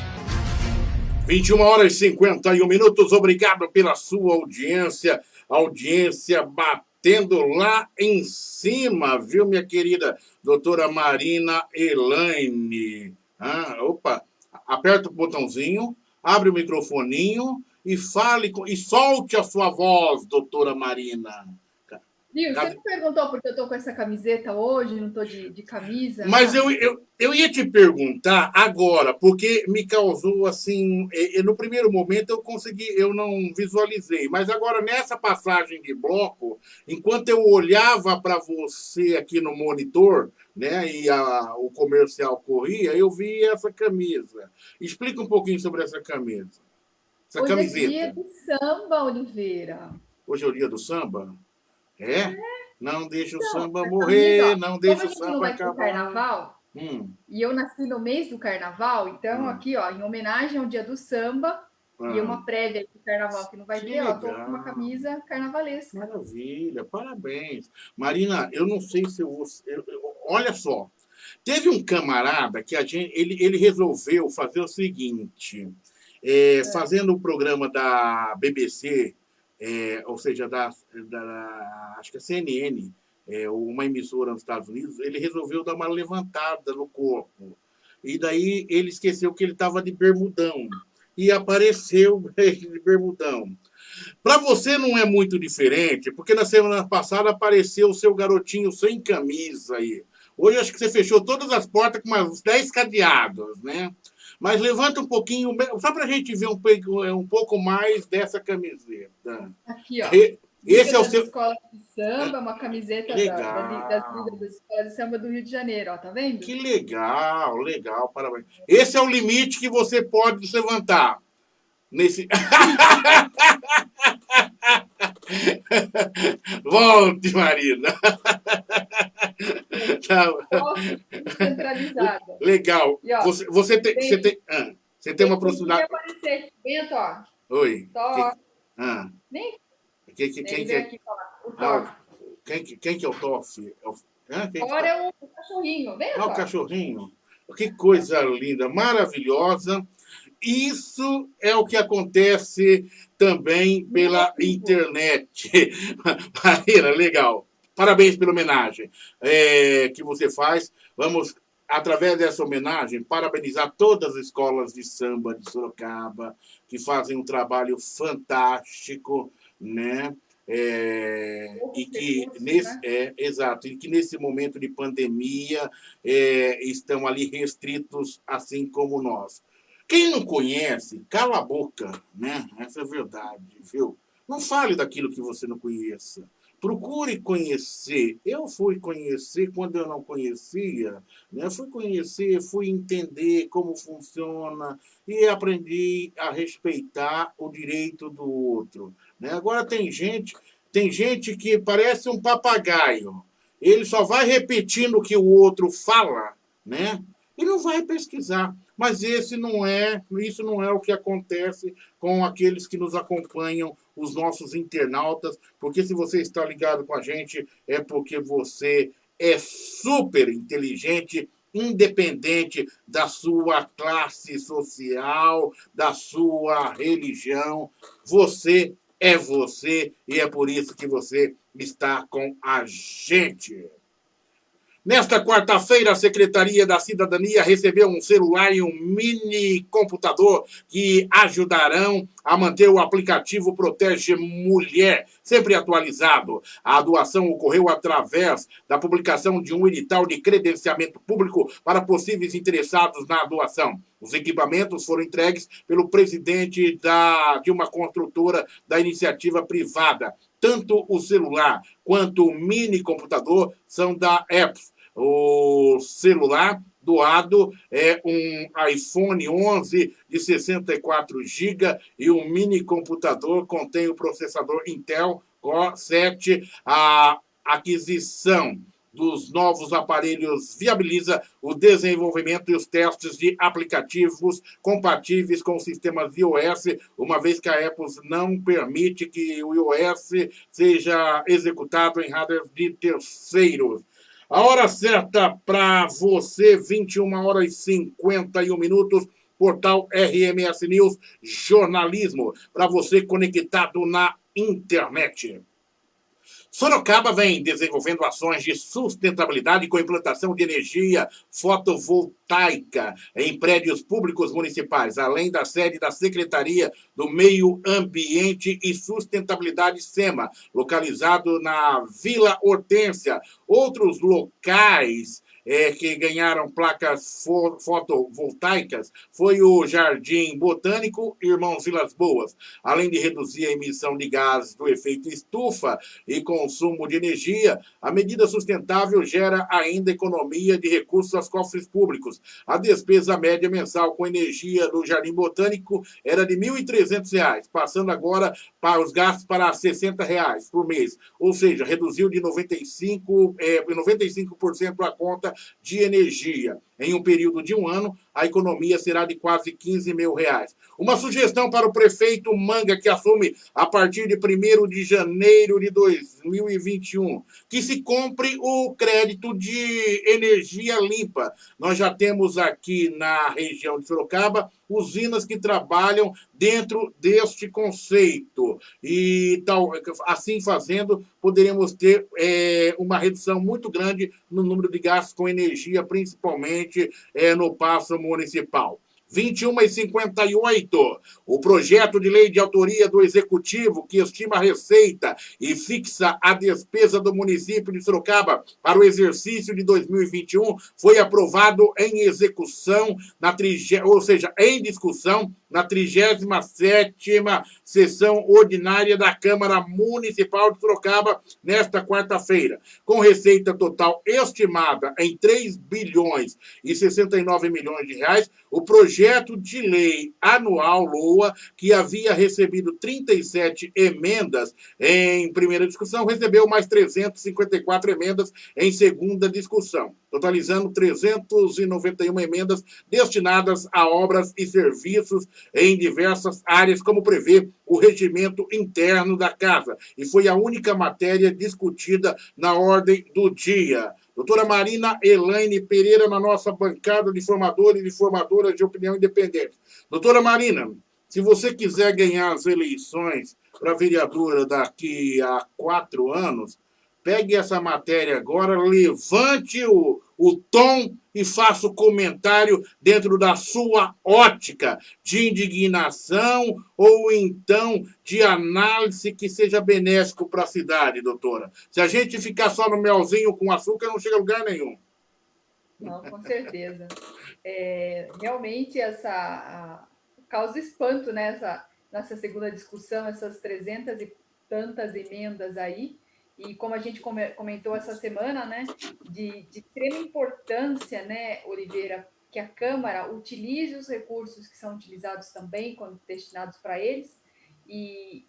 21 horas e 51 minutos. Obrigado pela sua audiência. Audiência batendo lá em cima, viu, minha querida doutora Marina Elaine? Opa, aperta o botãozinho, abre o microfoninho e fale e solte a sua voz, doutora Marina. Viu, você me perguntou porque eu estou com essa camiseta hoje, não estou de camisa. Mas eu ia te perguntar agora, porque me causou assim, no primeiro momento eu não visualizei, mas agora nessa passagem de bloco, enquanto eu olhava para você aqui no monitor, né, e o comercial corria, eu vi essa camisa. Explica um pouquinho sobre essa camisa. Essa hoje camiseta. É dia do samba, Oliveira. Hoje é o dia do samba? É? Não deixa o samba morrer, morrer, não deixa o samba samba acabar. Carnaval, e eu nasci no mês do carnaval, então aqui, ó, em homenagem ao dia do samba, e uma prévia do carnaval que não vai ter, ó, tô com uma camisa carnavalesca. Maravilha, parabéns. Marina, eu não sei se olha só, teve um camarada que ele resolveu fazer o seguinte, fazendo o programa da BBC, ou seja, acho que a CNN, uma emissora nos Estados Unidos, ele resolveu dar uma levantada no corpo. E daí ele esqueceu que ele estava de bermudão. E apareceu de bermudão. Para você não é muito diferente, porque na semana passada apareceu o seu garotinho sem camisa aí. Hoje acho que você fechou todas as portas com uns 10 cadeados, né? Mas levanta um pouquinho, só para a gente ver um pouco mais dessa camiseta. Aqui, ó. Esse é o seu... Escola de Samba, uma camiseta das Escolas de Samba do Rio de Janeiro, ó, tá vendo? Que legal, legal, parabéns. Esse é o limite que você pode levantar. Volte, Marina. Centralizada. Legal. E, ó, você tem uma proximidade. Aparecer. Bento, ó. Oi. Nem. Quem que é? Aqui falar. O Toff. Quem que é o Toff? Agora é o cachorrinho. Vem, o cachorrinho. Que coisa linda, maravilhosa. Isso é o que acontece também pela internet. Marina, legal. Parabéns pela homenagem que você faz. Vamos, através dessa homenagem, parabenizar todas as escolas de samba de Sorocaba, que fazem um trabalho fantástico, né? E que exato, e que nesse momento de pandemia estão ali restritos, assim como nós. Quem não conhece, cala a boca, né? Essa é a verdade, viu? Não fale daquilo que você não conheça. Procure conhecer. Eu fui conhecer quando eu não conhecia, né? Fui conhecer, fui entender como funciona e aprendi a respeitar o direito do outro, né? Agora tem gente que parece um papagaio. Ele só vai repetindo o que o outro fala, né? E não vai pesquisar. Mas isso não é o que acontece com aqueles que nos acompanham, os nossos internautas, porque se você está ligado com a gente, é porque você é super inteligente, independente da sua classe social, da sua religião. Você é você e é por isso que você está com a gente. Nesta quarta-feira, a Secretaria da Cidadania recebeu um celular e um mini computador que ajudarão a manter o aplicativo Protege Mulher sempre atualizado. A doação ocorreu através da publicação de um edital de credenciamento público para possíveis interessados na doação. Os equipamentos foram entregues pelo presidente de uma construtora da iniciativa privada. Tanto o celular quanto o mini computador são da Apple. O celular doado é um iPhone 11 de 64 GB e um mini computador contém o processador Intel Core 7. A aquisição dos novos aparelhos viabiliza o desenvolvimento e os testes de aplicativos compatíveis com sistemas iOS, uma vez que a Apple não permite que o iOS seja executado em hardware de terceiros. A hora certa para você, 21h51, portal RMS News, jornalismo, para você conectado na internet. Sorocaba vem desenvolvendo ações de sustentabilidade com implantação de energia fotovoltaica em prédios públicos municipais, além da sede da Secretaria do Meio Ambiente e Sustentabilidade SEMA, localizado na Vila Hortência. Outros locais que ganharam placas fotovoltaicas foi o Jardim Botânico e Irmãos Vilas Boas. Além de reduzir a emissão de gases do efeito estufa e consumo de energia, a medida sustentável gera ainda economia de recursos aos cofres públicos. A despesa média mensal com energia do Jardim Botânico era de R$ 1.300, passando agora para os gastos para R$ 60 por mês. Ou seja, reduziu de 95% a conta de energia. Em um período de um ano, a economia será de quase R$ 15 mil. Uma sugestão para o prefeito Manga, que assume a partir de 1º de janeiro de 2021, que se compre o crédito de energia limpa. Nós já temos aqui na região de Sorocaba usinas que trabalham dentro deste conceito. E assim fazendo, poderemos ter uma redução muito grande no número de gastos com energia, principalmente no Paço Municipal. 21h58, o projeto de lei de autoria do Executivo que estima a receita e fixa a despesa do município de Sorocaba para o exercício de 2021 foi aprovado em execução, em discussão na 37ª sessão ordinária da Câmara Municipal de Sorocaba nesta quarta-feira. Com receita total estimada em 3 bilhões e 69 milhões de reais, o projeto de lei anual LOA, que havia recebido 37 emendas em primeira discussão, recebeu mais 354 emendas em segunda discussão, totalizando 391 emendas destinadas a obras e serviços em diversas áreas, como prevê o regimento interno da Casa. E foi a única matéria discutida na ordem do dia. Doutora Marina Elaine Pereira, na nossa bancada de formadores e formadoras de opinião independente. Doutora Marina, se você quiser ganhar as eleições para vereadora daqui a 4 anos, pegue essa matéria agora, levante o tom e faça o comentário dentro da sua ótica de indignação ou então de análise que seja benéfico para a cidade, doutora. Se a gente ficar só no melzinho com açúcar, não chega a lugar nenhum. Não, com certeza. Realmente, causa espanto, né? Nessa segunda discussão, essas 300 e tantas emendas aí, E como a gente comentou essa semana, né, de extrema importância, né, Oliveira, que a Câmara utilize os recursos que são utilizados também, quando destinados para eles, e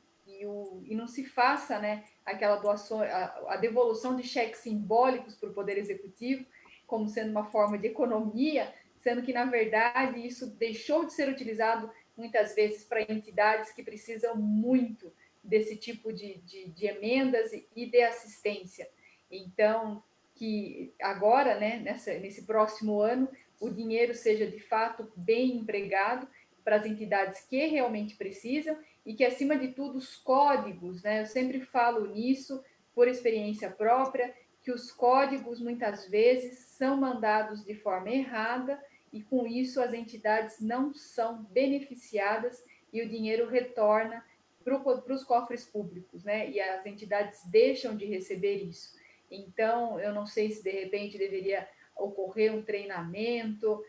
não se faça, né, aquela doação, a devolução de cheques simbólicos para o Poder Executivo, como sendo uma forma de economia, sendo que, na verdade, isso deixou de ser utilizado muitas vezes para entidades que precisam muito desse tipo de emendas e de assistência. Então, que agora, né, nesse próximo ano, o dinheiro seja de fato bem empregado para as entidades que realmente precisam e que, acima de tudo, os códigos, né, eu sempre falo nisso por experiência própria, que os códigos muitas vezes são mandados de forma errada e com isso as entidades não são beneficiadas e o dinheiro retorna para os cofres públicos, né? E as entidades deixam de receber isso. Então, eu não sei se de repente deveria ocorrer um treinamento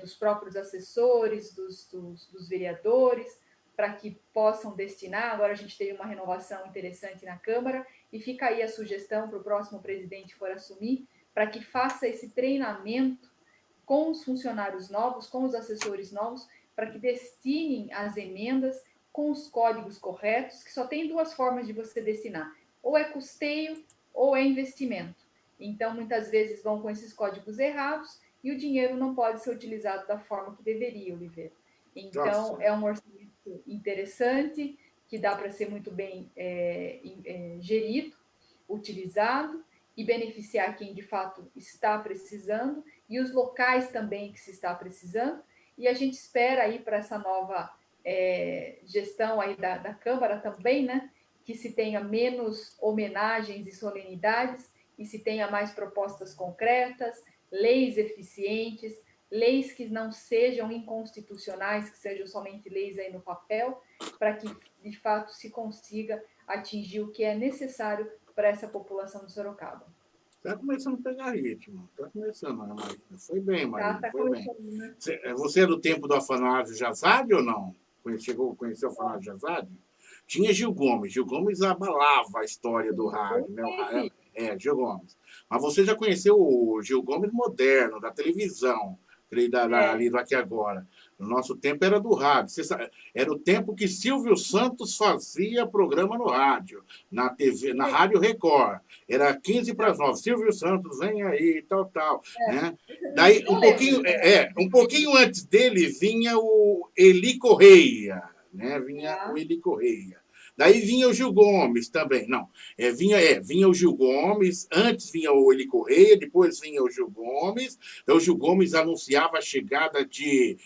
dos próprios assessores, dos vereadores, para que possam destinar. Agora a gente teve uma renovação interessante na Câmara e fica aí a sugestão para o próximo presidente que for assumir, para que faça esse treinamento com os funcionários novos, com os assessores novos, para que destinem as emendas com os códigos corretos, que só tem duas formas de você destinar, ou é custeio ou é investimento. Então, muitas vezes vão com esses códigos errados e o dinheiro não pode ser utilizado da forma que deveria, Oliveira. Então, é um orçamento interessante, que dá para ser muito bem gerido, utilizado e beneficiar quem de fato está precisando e os locais também que se está precisando. E a gente espera aí para essa nova gestão aí da Câmara também, né, que se tenha menos homenagens e solenidades e se tenha mais propostas concretas, leis eficientes, leis que não sejam inconstitucionais, que sejam somente leis aí no papel, para que de fato se consiga atingir o que é necessário para essa população de Sorocaba. Está começando a pegar ritmo. Está começando, Ana Marina. Foi bem, Marina. Tá Foi bem. né? Você é do tempo do Afanásio Jazade ou não? Chegou a conhecer o Afanásio Jazade? Tinha Gil Gomes. Gil Gomes abalava a história do rádio, né? Gil Gomes. Mas você já conheceu o Gil Gomes moderno, da televisão, ali do Aqui Agora. No nosso tempo era do rádio. Era o tempo que Silvio Santos fazia programa no rádio, na TV, na Rádio Record. Era 8h45. Silvio Santos, vem aí, tal. Né? Daí, um pouquinho antes dele, vinha o Eli Correia. Né? Vinha o Eli Correia. Daí vinha o Gil Gomes também. Não, vinha o Gil Gomes, antes vinha o Eli Correia, depois vinha o Gil Gomes. Então, o Gil Gomes anunciava a chegada de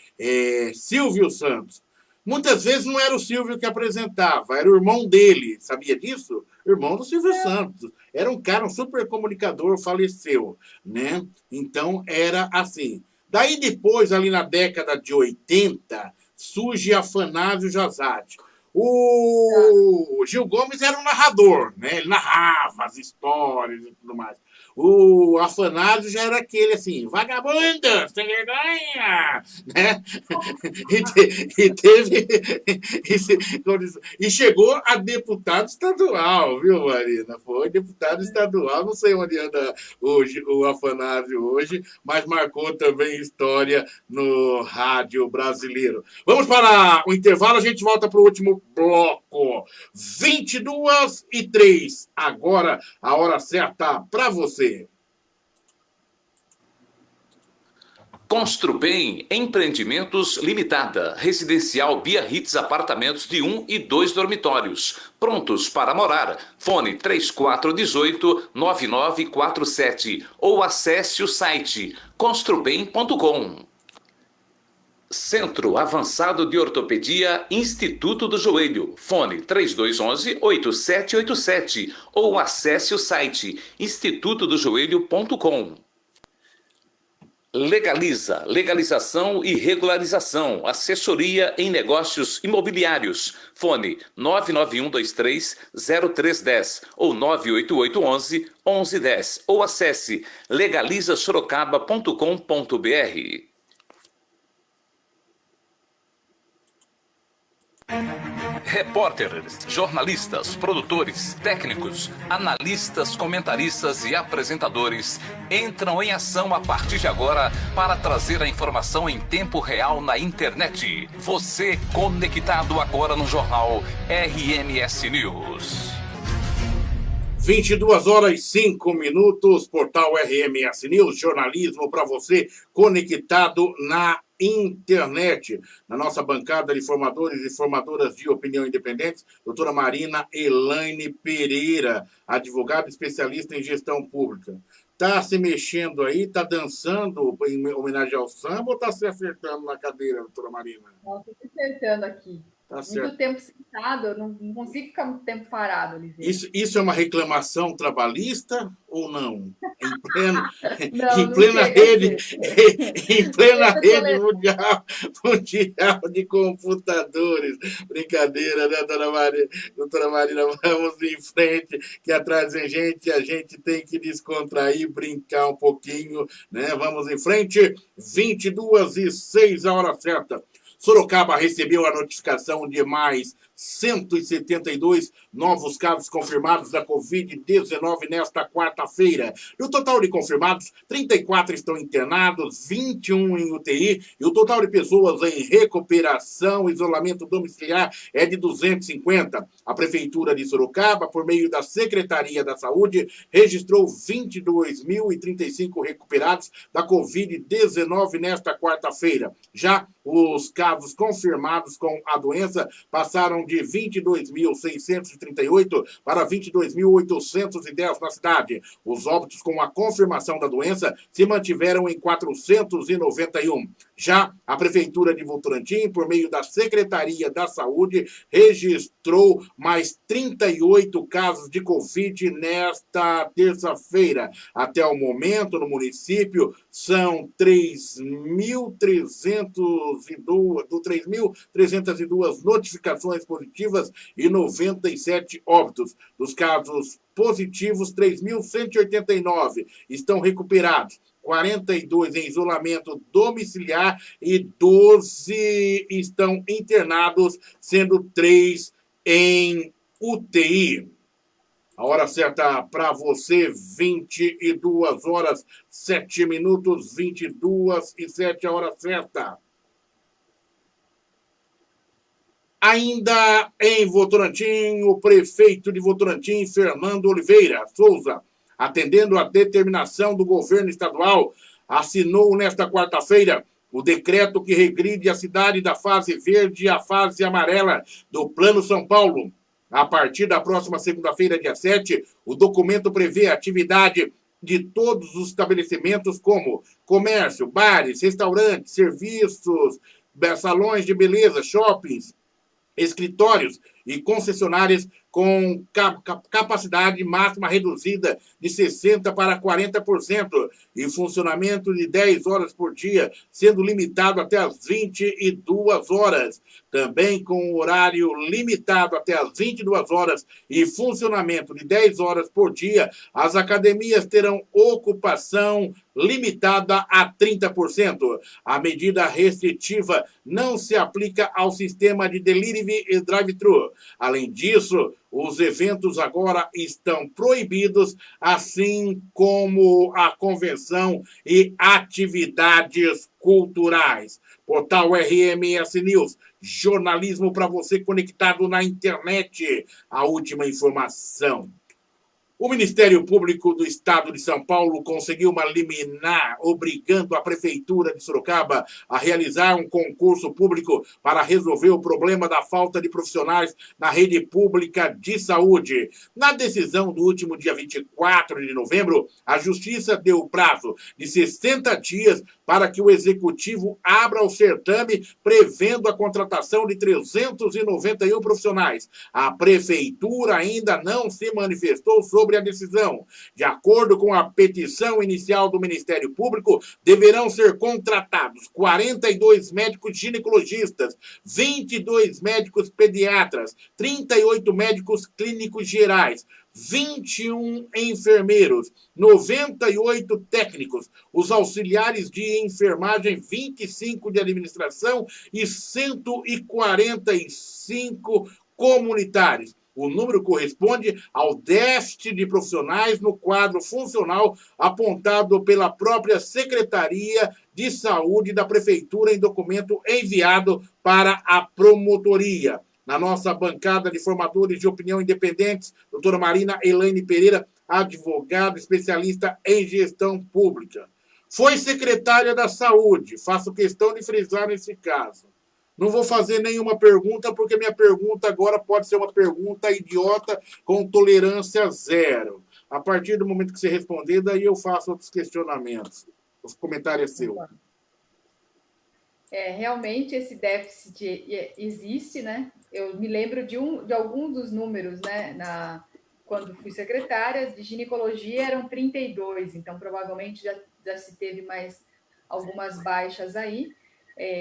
Silvio Santos. Muitas vezes não era o Silvio que apresentava, era o irmão dele. Sabia disso? Irmão do Silvio Santos. Era um cara, um super comunicador, faleceu, né? Então, era assim. Daí depois, ali na década de 80, surge Afanásio Jazade. O Gil Gomes era um narrador, né? Ele narrava as histórias e tudo mais. O Afanásio já era aquele assim, vagabundo, sem vergonha, né? E chegou a deputado estadual, viu, Marina? Foi deputado estadual, não sei onde anda hoje o Afanásio hoje, mas marcou também história no rádio brasileiro. Vamos para o intervalo, a gente volta para o último bloco. 22h03. Agora a hora certa para você. Construbem Empreendimentos Limitada. Residencial Biarritz Apartamentos de 1 e 2 dormitórios. Prontos para morar. Fone 3418-9947 ou acesse o site construbem.com. Centro Avançado de Ortopedia Instituto do Joelho. Fone 3211-8787 ou acesse o site institutodojoelho.com. Legaliza, legalização e regularização, assessoria em negócios imobiliários. Fone 991230310 ou 98811-1110 ou acesse legalizasorocaba.com.br. Repórteres, jornalistas, produtores, técnicos, analistas, comentaristas e apresentadores entram em ação a partir de agora para trazer a informação em tempo real na internet. Você conectado agora no jornal RMS News. 22h05, portal RMS News, jornalismo para você conectado na internet. Na nossa bancada de formadores e formadoras de opinião independentes, doutora Marina Elaine Pereira, advogada especialista em gestão pública. Tá se mexendo aí, tá dançando em homenagem ao samba ou tá se acertando na cadeira, doutora Marina? Não, estou me acertando aqui. Tá certo. Muito tempo sentado, eu não consigo ficar muito tempo parado, Oliveira. Isso é uma reclamação trabalhista ou não? Em Não, plena não chega rede, a ser. em plena rede mundial de computadores. Brincadeira, né, dona Maria? Doutora Marina, vamos em frente, que atrás vem gente, a gente tem que descontrair, brincar um pouquinho, né? Vamos em frente, 22h06, a hora certa. Sorocaba recebeu a notificação de mais 172 novos casos confirmados da Covid-19 nesta quarta-feira. No total de confirmados, 34 estão internados, 21 em UTI, e o total de pessoas em recuperação, isolamento domiciliar, é de 250. A Prefeitura de Sorocaba, por meio da Secretaria da Saúde, registrou 22.035 recuperados da Covid-19 nesta quarta-feira. Já os casos confirmados com a doença passaram de 22.638 para 22.810 na cidade. Os óbitos com a confirmação da doença se mantiveram em 491. Já a Prefeitura de Votorantim, por meio da Secretaria da Saúde, registrou mais 38 casos de Covid nesta terça-feira. Até o momento, no município, são 3.302 notificações positivas e 97 óbitos. Dos casos positivos, 3.189 estão recuperados, 42 em isolamento domiciliar e 12 estão internados, sendo 3 em UTI. A hora certa para você, 22h07, 22h07, a hora certa. Ainda em Votorantim, o prefeito de Votorantim, Fernando Oliveira Souza, atendendo à determinação do governo estadual, assinou nesta quarta-feira o decreto que regride a cidade da fase verde à fase amarela do Plano São Paulo. A partir da próxima segunda-feira, dia 7, o documento prevê a atividade de todos os estabelecimentos como comércio, bares, restaurantes, serviços, salões de beleza, shoppings, escritórios e concessionárias com capacidade máxima reduzida de 60% para 40% e funcionamento de 10 horas por dia, sendo limitado até as 22 horas. Também com horário limitado até as 22 horas e funcionamento de 10 horas por dia, as academias terão ocupação limitada a 30%. A medida restritiva não se aplica ao sistema de delivery e drive-thru. Além disso, os eventos agora estão proibidos, assim como a convenção e atividades culturais. Portal RMS News, jornalismo para você conectado na internet. A última informação. O Ministério Público do Estado de São Paulo conseguiu uma liminar obrigando a Prefeitura de Sorocaba a realizar um concurso público para resolver o problema da falta de profissionais na rede pública de saúde. Na decisão do último dia 24 de novembro, a Justiça deu o prazo de 60 dias para que o Executivo abra o certame, prevendo a contratação de 391 profissionais. A Prefeitura ainda não se manifestou sobre a decisão. De acordo com a petição inicial do Ministério Público, deverão ser contratados 42 médicos ginecologistas, 22 médicos pediatras, 38 médicos clínicos gerais, 21 enfermeiros, 98 técnicos, os auxiliares de enfermagem, 25 de administração e 145 comunitários. O número corresponde ao déficit de profissionais no quadro funcional apontado pela própria Secretaria de Saúde da Prefeitura em documento enviado para a promotoria. Na nossa bancada de formadores de opinião independentes, doutora Marina Elaine Pereira, advogada especialista em gestão pública. Foi secretária da Saúde, faço questão de frisar nesse caso. Não vou fazer nenhuma pergunta, porque minha pergunta agora pode ser uma pergunta idiota com tolerância zero. A partir do momento que você responder, daí eu faço outros questionamentos. Os comentários é seu. Realmente esse déficit existe, né? Eu me lembro de alguns dos números, né? Quando fui secretária de ginecologia eram 32, então provavelmente já se teve mais algumas baixas aí.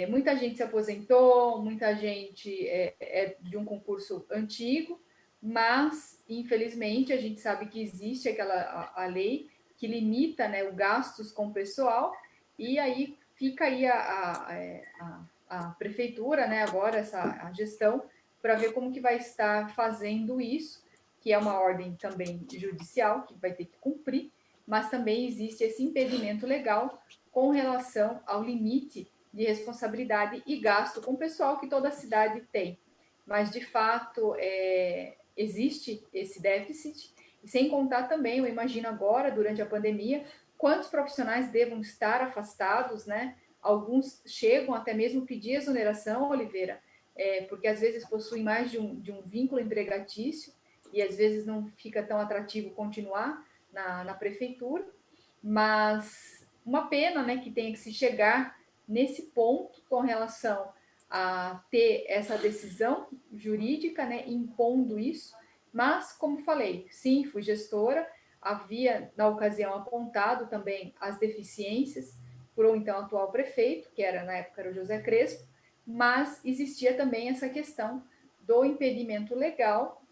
Muita gente se aposentou, muita gente é de um concurso antigo, mas, infelizmente, a gente sabe que existe a lei que limita, né, o gastos com o pessoal, e aí fica aí a prefeitura, né, agora, a gestão, para ver como que vai estar fazendo isso, que é uma ordem também judicial, que vai ter que cumprir, mas também existe esse impedimento legal com relação ao limite de responsabilidade e gasto com o pessoal que toda a cidade tem. Mas, de fato, existe esse déficit, e sem contar também, eu imagino agora, durante a pandemia, quantos profissionais devam estar afastados, né? Alguns chegam até mesmo pedir exoneração, Oliveira, porque às vezes possuem mais de um vínculo empregatício, e às vezes não fica tão atrativo continuar na prefeitura, mas uma pena, né, que tenha que se chegar nesse ponto com relação a ter essa decisão jurídica, né, impondo isso, mas, como falei, sim, fui gestora, havia, na ocasião, apontado também as deficiências por o então atual prefeito, que na época era o José Crespo, mas existia também essa questão do impedimento legal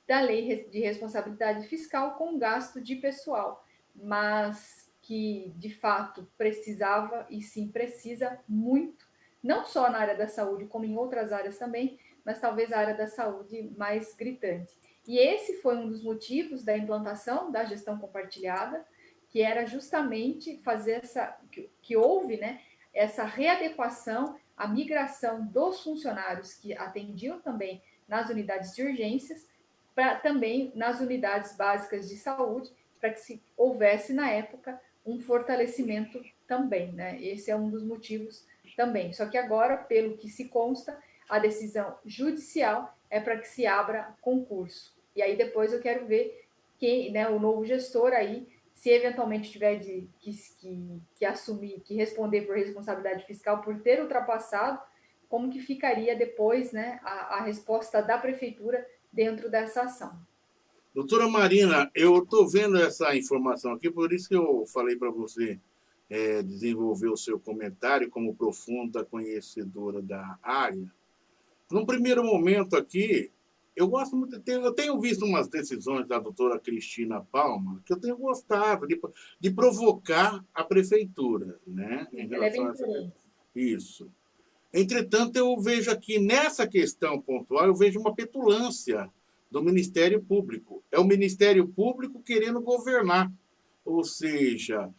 da lei de responsabilidade fiscal com gasto de pessoal, mas que, de fato, precisava, e sim precisa muito, não só na área da saúde, como em outras áreas também, mas talvez a área da saúde mais gritante. E esse foi um dos motivos da implantação da gestão compartilhada, que era justamente fazer que houve, né, essa readequação, a migração dos funcionários que atendiam também nas unidades de urgências, também nas unidades básicas de saúde, para que houvesse, na época, um fortalecimento também, né? Esse é um dos motivos também. Só que agora, pelo que se consta, a decisão judicial é para que se abra concurso. E aí depois eu quero ver quem, né, o novo gestor aí, se eventualmente tiver que assumir, que responder por responsabilidade fiscal por ter ultrapassado, como que ficaria depois, né, a resposta da prefeitura dentro dessa ação. Doutora Marina, eu estou vendo essa informação aqui, por isso que eu falei para você desenvolver o seu comentário como profunda conhecedora da área. Num primeiro momento aqui, eu gosto muito, eu tenho visto umas decisões da doutora Cristina Palma que eu tenho gostado de provocar a prefeitura, né? Em relação a essa... Isso. Entretanto, eu vejo aqui, nessa questão pontual, eu vejo uma petulância do Ministério Público. É o Ministério Público querendo governar. Ou seja,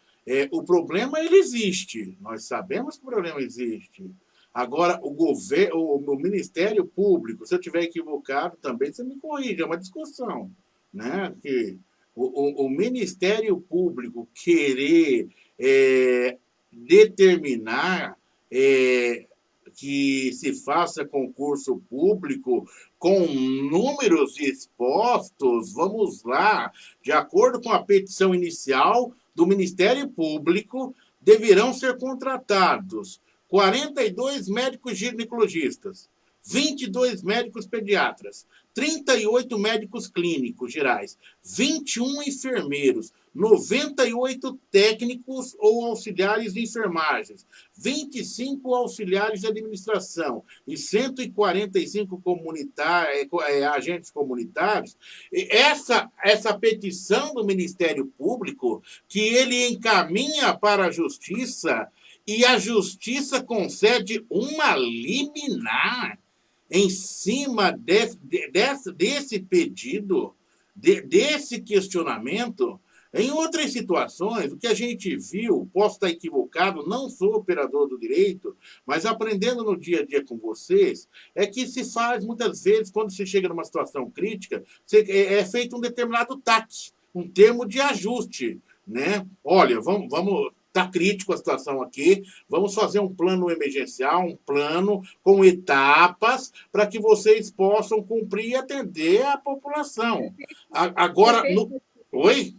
o problema ele existe. Nós sabemos que o problema existe. Agora, o Ministério Público, se eu estiver equivocado também, você me corrige, é uma discussão. Né? Que o Ministério Público querer determinar que se faça concurso público com números expostos, vamos lá, de acordo com a petição inicial do Ministério Público, deverão ser contratados 42 médicos ginecologistas, 22 médicos pediatras, 38 médicos clínicos gerais, 21 enfermeiros, 98 técnicos ou auxiliares de enfermagens, 25 auxiliares de administração e 145 agentes comunitários. Essa petição do Ministério Público, que ele encaminha para a Justiça, e a Justiça concede uma liminar. em cima desse pedido, desse questionamento. Em outras situações, o que a gente viu, posso estar equivocado, não sou operador do direito, mas aprendendo no dia a dia com vocês, é que se faz muitas vezes, quando se chega numa situação crítica, é feito um determinado TAC, um termo de ajuste, né? Olha, vamos tá crítico a situação aqui, vamos fazer um plano emergencial, um plano com etapas para que vocês possam cumprir e atender a população. Agora, Oi?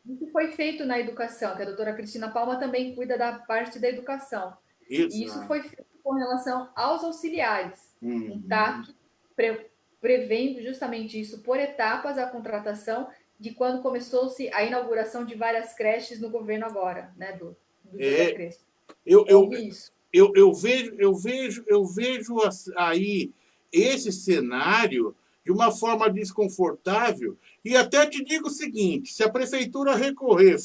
Isso foi feito na educação, que a doutora Cristina Palma também cuida da parte da educação. Isso. E isso foi feito com relação aos auxiliares. Um TAC prevendo justamente isso por etapas, a contratação de quando começou-se a inauguração de várias creches no governo agora, né, do José Crespo. Eu vejo aí esse cenário de uma forma desconfortável. E até te digo o seguinte: se a prefeitura recorrer,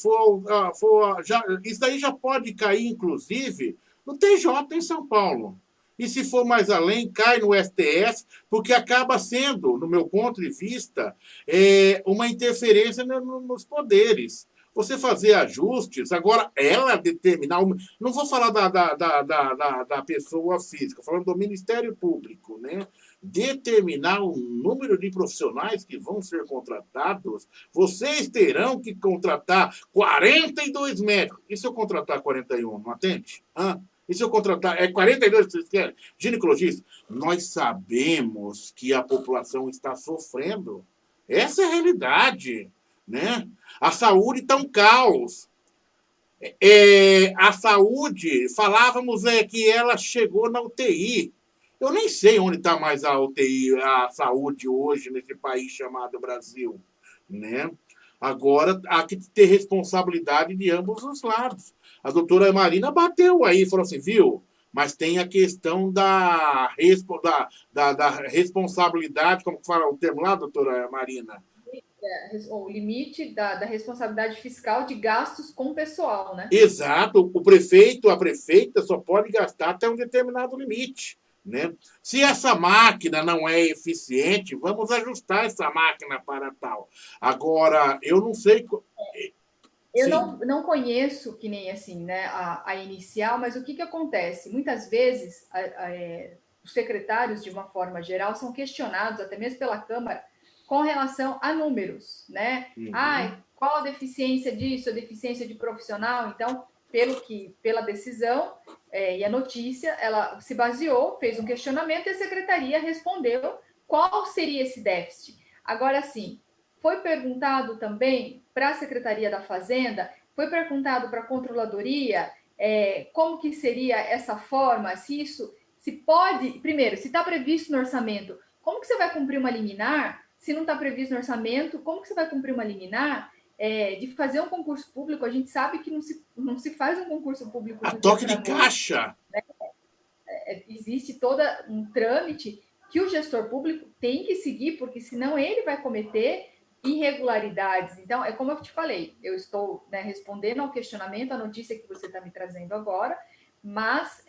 isso daí já pode cair, inclusive, no TJ em São Paulo. E se for mais além, cai no STF, porque acaba sendo, no meu ponto de vista, uma interferência nos poderes. Você fazer ajustes, agora ela determinar. Não vou falar da pessoa física, falando do Ministério Público, né? Determinar o número de profissionais que vão ser contratados, vocês terão que contratar 42 médicos. E se eu contratar 41, não atende? E se eu contratar... 42 que vocês querem? Ginecologista? Nós sabemos que a população está sofrendo. Essa é a realidade, né? A saúde está um caos. A saúde, falávamos que ela chegou na UTI. Eu nem sei onde está mais a UTI, a saúde hoje nesse país chamado Brasil, né? Agora, há que ter responsabilidade de ambos os lados. A doutora Marina bateu aí, falou assim, viu? Mas tem a questão da responsabilidade, como fala o termo lá, doutora Marina? O limite da responsabilidade fiscal de gastos com o pessoal, né? Exato. O prefeito, a prefeita só pode gastar até um determinado limite. Né? Se essa máquina não é eficiente, vamos ajustar essa máquina para tal. Agora, eu não sei... Eu não conheço, que nem assim, né, a inicial, mas o que acontece? Muitas vezes, os secretários, de uma forma geral, são questionados, até mesmo pela Câmara, com relação a números, né? Qual a deficiência disso, a deficiência de profissional? Então, pela decisão e a notícia, ela se baseou, fez um questionamento e a secretaria respondeu qual seria esse déficit. Agora, sim, foi perguntado também para a Secretaria da Fazenda, foi perguntado para a Controladoria como que seria essa forma, se pode, primeiro, se está previsto no orçamento, como que você vai cumprir uma liminar? Se não está previsto no orçamento, como que você vai cumprir uma liminar? De fazer um concurso público, a gente sabe que não se faz um concurso público... A toque de caixa! Né? Existe todo um trâmite que o gestor público tem que seguir, porque senão ele vai cometer irregularidades. Então, é como eu te falei, eu estou respondendo ao questionamento, a notícia que você está me trazendo agora, mas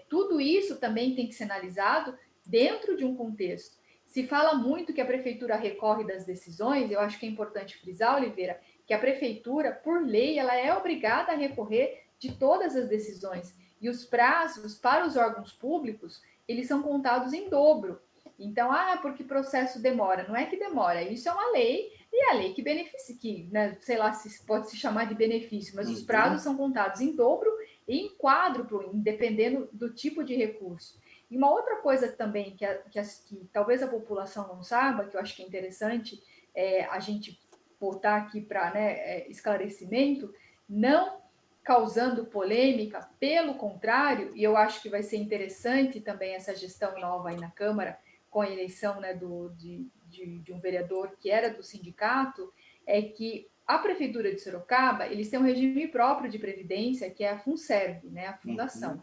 tudo isso também tem que ser analisado dentro de um contexto. Se fala muito que a prefeitura recorre das decisões, eu acho que é importante frisar, Oliveira, que a prefeitura, por lei, ela é obrigada a recorrer de todas as decisões. E os prazos para os órgãos públicos, eles são contados em dobro. Então, porque processo demora? Não é que demora, isso é uma lei, e a lei que beneficia, que, né, sei lá se pode se chamar de benefício, mas os prazos são contados em dobro e em quádruplo, dependendo do tipo de recurso. E uma outra coisa também que talvez a população não saiba, que eu acho que é interessante a gente botar aqui para esclarecimento, não causando polêmica, pelo contrário, e eu acho que vai ser interessante também essa gestão nova aí na Câmara, com a eleição de um vereador que era do sindicato, é que a Prefeitura de Sorocaba, eles têm um regime próprio de previdência, que é a FUNSERV, né, a fundação.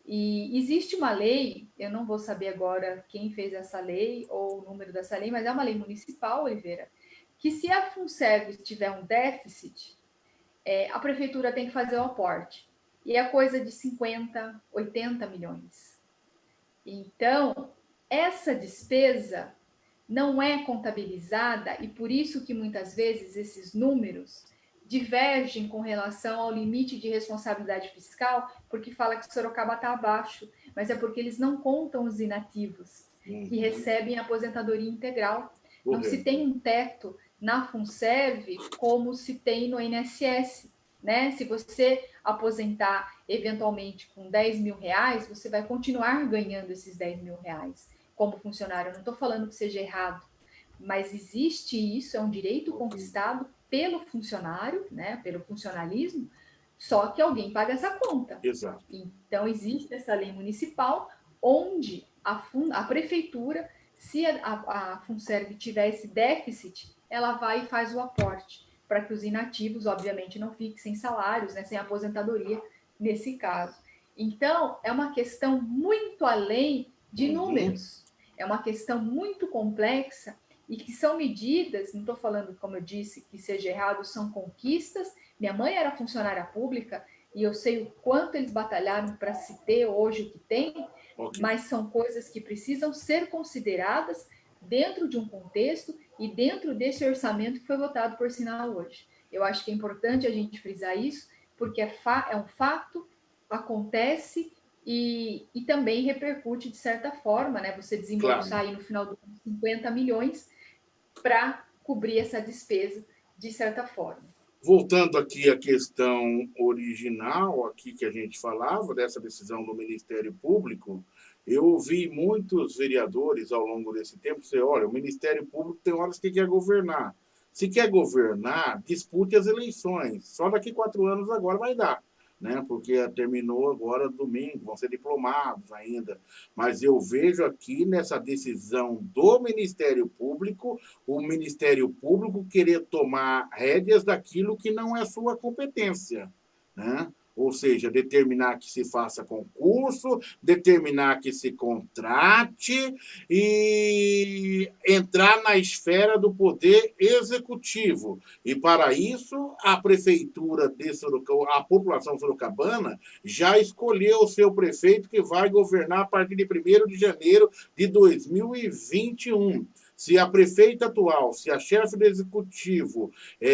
E existe uma lei, eu não vou saber agora quem fez essa lei ou o número dessa lei, mas é uma lei municipal, Oliveira, que se a FUNSERV tiver um déficit, a prefeitura tem que fazer o aporte. E é coisa de 50, 80 milhões. Então, essa despesa não é contabilizada e por isso que muitas vezes esses números divergem com relação ao limite de responsabilidade fiscal, porque fala que Sorocaba está abaixo, mas é porque eles não contam os inativos que recebem aposentadoria integral. Não se tem um teto na FUNSERV como se tem no INSS, né? Se você aposentar eventualmente com 10 mil reais, você vai continuar ganhando esses 10 mil reais como funcionário. Eu não estou falando que seja errado, mas existe isso, é um direito conquistado pelo funcionário, né? Pelo funcionalismo, só que alguém paga essa conta. Exato. Então, existe essa lei municipal onde a prefeitura, se a FUNSERV tiver esse déficit, ela vai e faz o aporte, para que os inativos, obviamente, não fiquem sem salários, né, sem aposentadoria, nesse caso. Então, é uma questão muito além de números. É uma questão muito complexa e que são medidas, não estou falando, como eu disse, que seja errado, são conquistas. Minha mãe era funcionária pública e eu sei o quanto eles batalharam para se ter hoje o que tem, mas são coisas que precisam ser consideradas dentro de um contexto e dentro desse orçamento que foi votado por sinal hoje. Eu acho que é importante a gente frisar isso, porque é um fato, acontece e também repercute de certa forma, né? Você desembolsar aí no final do ano 50 milhões para cobrir essa despesa de certa forma. Voltando aqui à questão original aqui que a gente falava, dessa decisão do Ministério Público, eu ouvi muitos vereadores ao longo desse tempo dizer, olha, o Ministério Público tem horas que quer governar. Se quer governar, dispute as eleições. Só daqui 4 anos agora vai dar, né? Porque terminou agora domingo, vão ser diplomados ainda. Mas eu vejo aqui nessa decisão do Ministério Público, o Ministério Público querer tomar rédeas daquilo que não é sua competência, né? Ou seja, determinar que se faça concurso, determinar que se contrate e entrar na esfera do poder executivo. E, para isso, a prefeitura de Sorocaba, a população sorocabana, já escolheu o seu prefeito que vai governar a partir de 1º de janeiro de 2021. Se a prefeita atual, se a chefe do executivo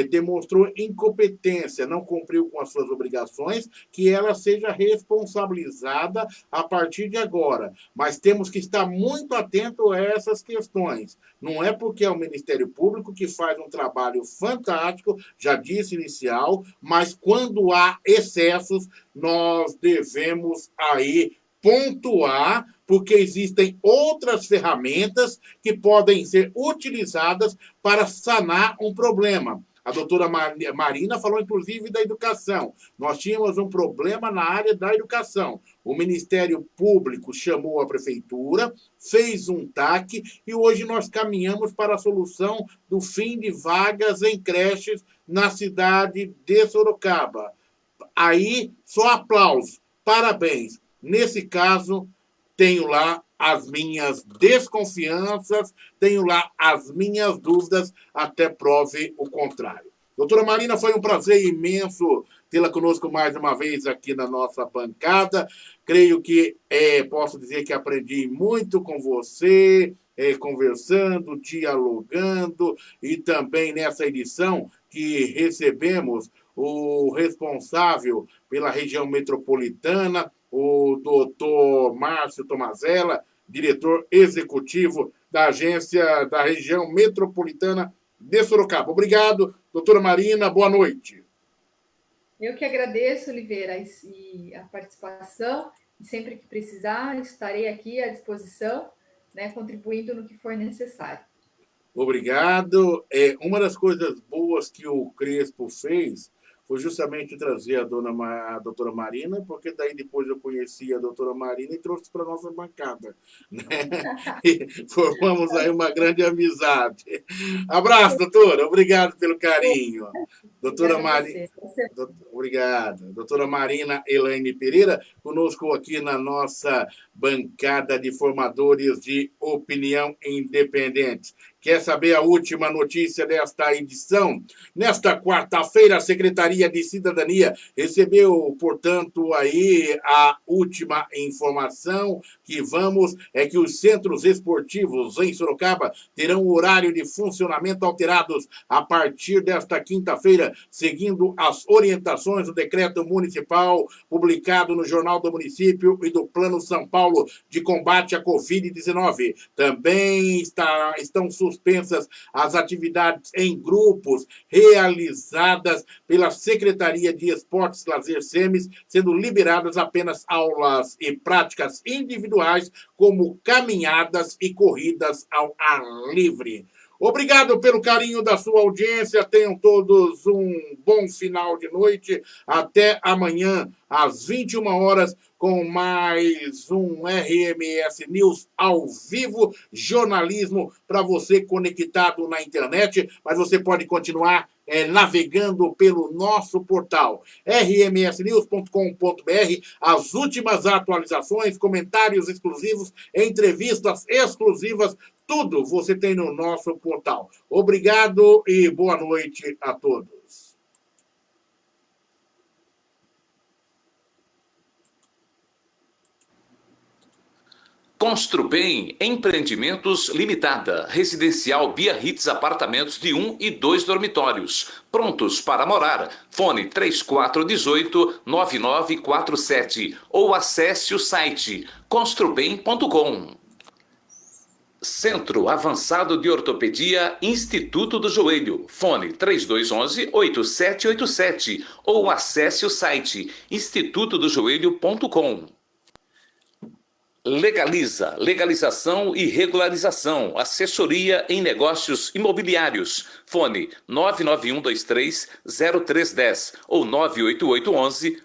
demonstrou incompetência, não cumpriu com as suas obrigações, que ela seja responsabilizada a partir de agora. Mas temos que estar muito atento a essas questões. Não é porque é o Ministério Público que faz um trabalho fantástico, já disse inicial, mas quando há excessos, nós devemos aí pontuar, porque existem outras ferramentas que podem ser utilizadas para sanar um problema. A doutora Marina falou, inclusive, da educação. Nós tínhamos um problema na área da educação. O Ministério Público chamou a prefeitura, fez um TAC e hoje nós caminhamos para a solução do fim de vagas em creches na cidade de Sorocaba. Aí, só aplausos, parabéns. Nesse caso, tenho lá as minhas desconfianças, tenho lá as minhas dúvidas, até prove o contrário. Doutora Marina, foi um prazer imenso tê-la conosco mais uma vez aqui na nossa bancada. Creio que posso dizer que aprendi muito com você, conversando, dialogando, e também nessa edição que recebemos o responsável pela região metropolitana, o doutor Márcio Tomazella, diretor executivo da agência da região metropolitana de Sorocaba. Obrigado, doutora Marina, boa noite. Eu que agradeço, Oliveira, a participação, e sempre que precisar, estarei aqui à disposição, né, contribuindo no que for necessário. Obrigado. Uma das coisas boas que o Crespo fez foi justamente trazer a doutora Marina, porque daí depois eu conheci a doutora Marina e trouxe para a nossa bancada, né? E formamos aí uma grande amizade. Abraço, doutora. Obrigado pelo carinho. Doutora Marina. Obrigado. Doutora Marina Elaine Pereira, conosco aqui na nossa bancada de formadores de opinião independente. Quer saber a última notícia desta edição? Nesta quarta-feira, a Secretaria de Cidadania recebeu, portanto, aí a última informação que é que os centros esportivos em Sorocaba terão horário de funcionamento alterados a partir desta quinta-feira, seguindo as orientações do decreto municipal publicado no Jornal do Município e do Plano São Paulo de combate à Covid-19. Também estão suspensas as atividades em grupos realizadas pela Secretaria de Esportes e Lazer SEMES, sendo liberadas apenas aulas e práticas individuais, como caminhadas e corridas ao ar livre. Obrigado pelo carinho da sua audiência. Tenham todos um bom final de noite. Até amanhã, às 21 horas, com mais um RMS News ao vivo, jornalismo para você conectado na internet, mas você pode continuar navegando pelo nosso portal rmsnews.com.br, as últimas atualizações, comentários exclusivos, entrevistas exclusivas, tudo você tem no nosso portal. Obrigado e boa noite a todos. Construbem Empreendimentos Limitada, residencial Biarritz, apartamentos de 1 e 2 dormitórios, prontos para morar. Fone 3418-9947 ou acesse o site construbem.com. Centro Avançado de Ortopedia Instituto do Joelho. Fone 3211-8787 ou acesse o site institutodojoelho.com. Legaliza, legalização e regularização, assessoria em negócios imobiliários. Fone 99123-0310 ou 98811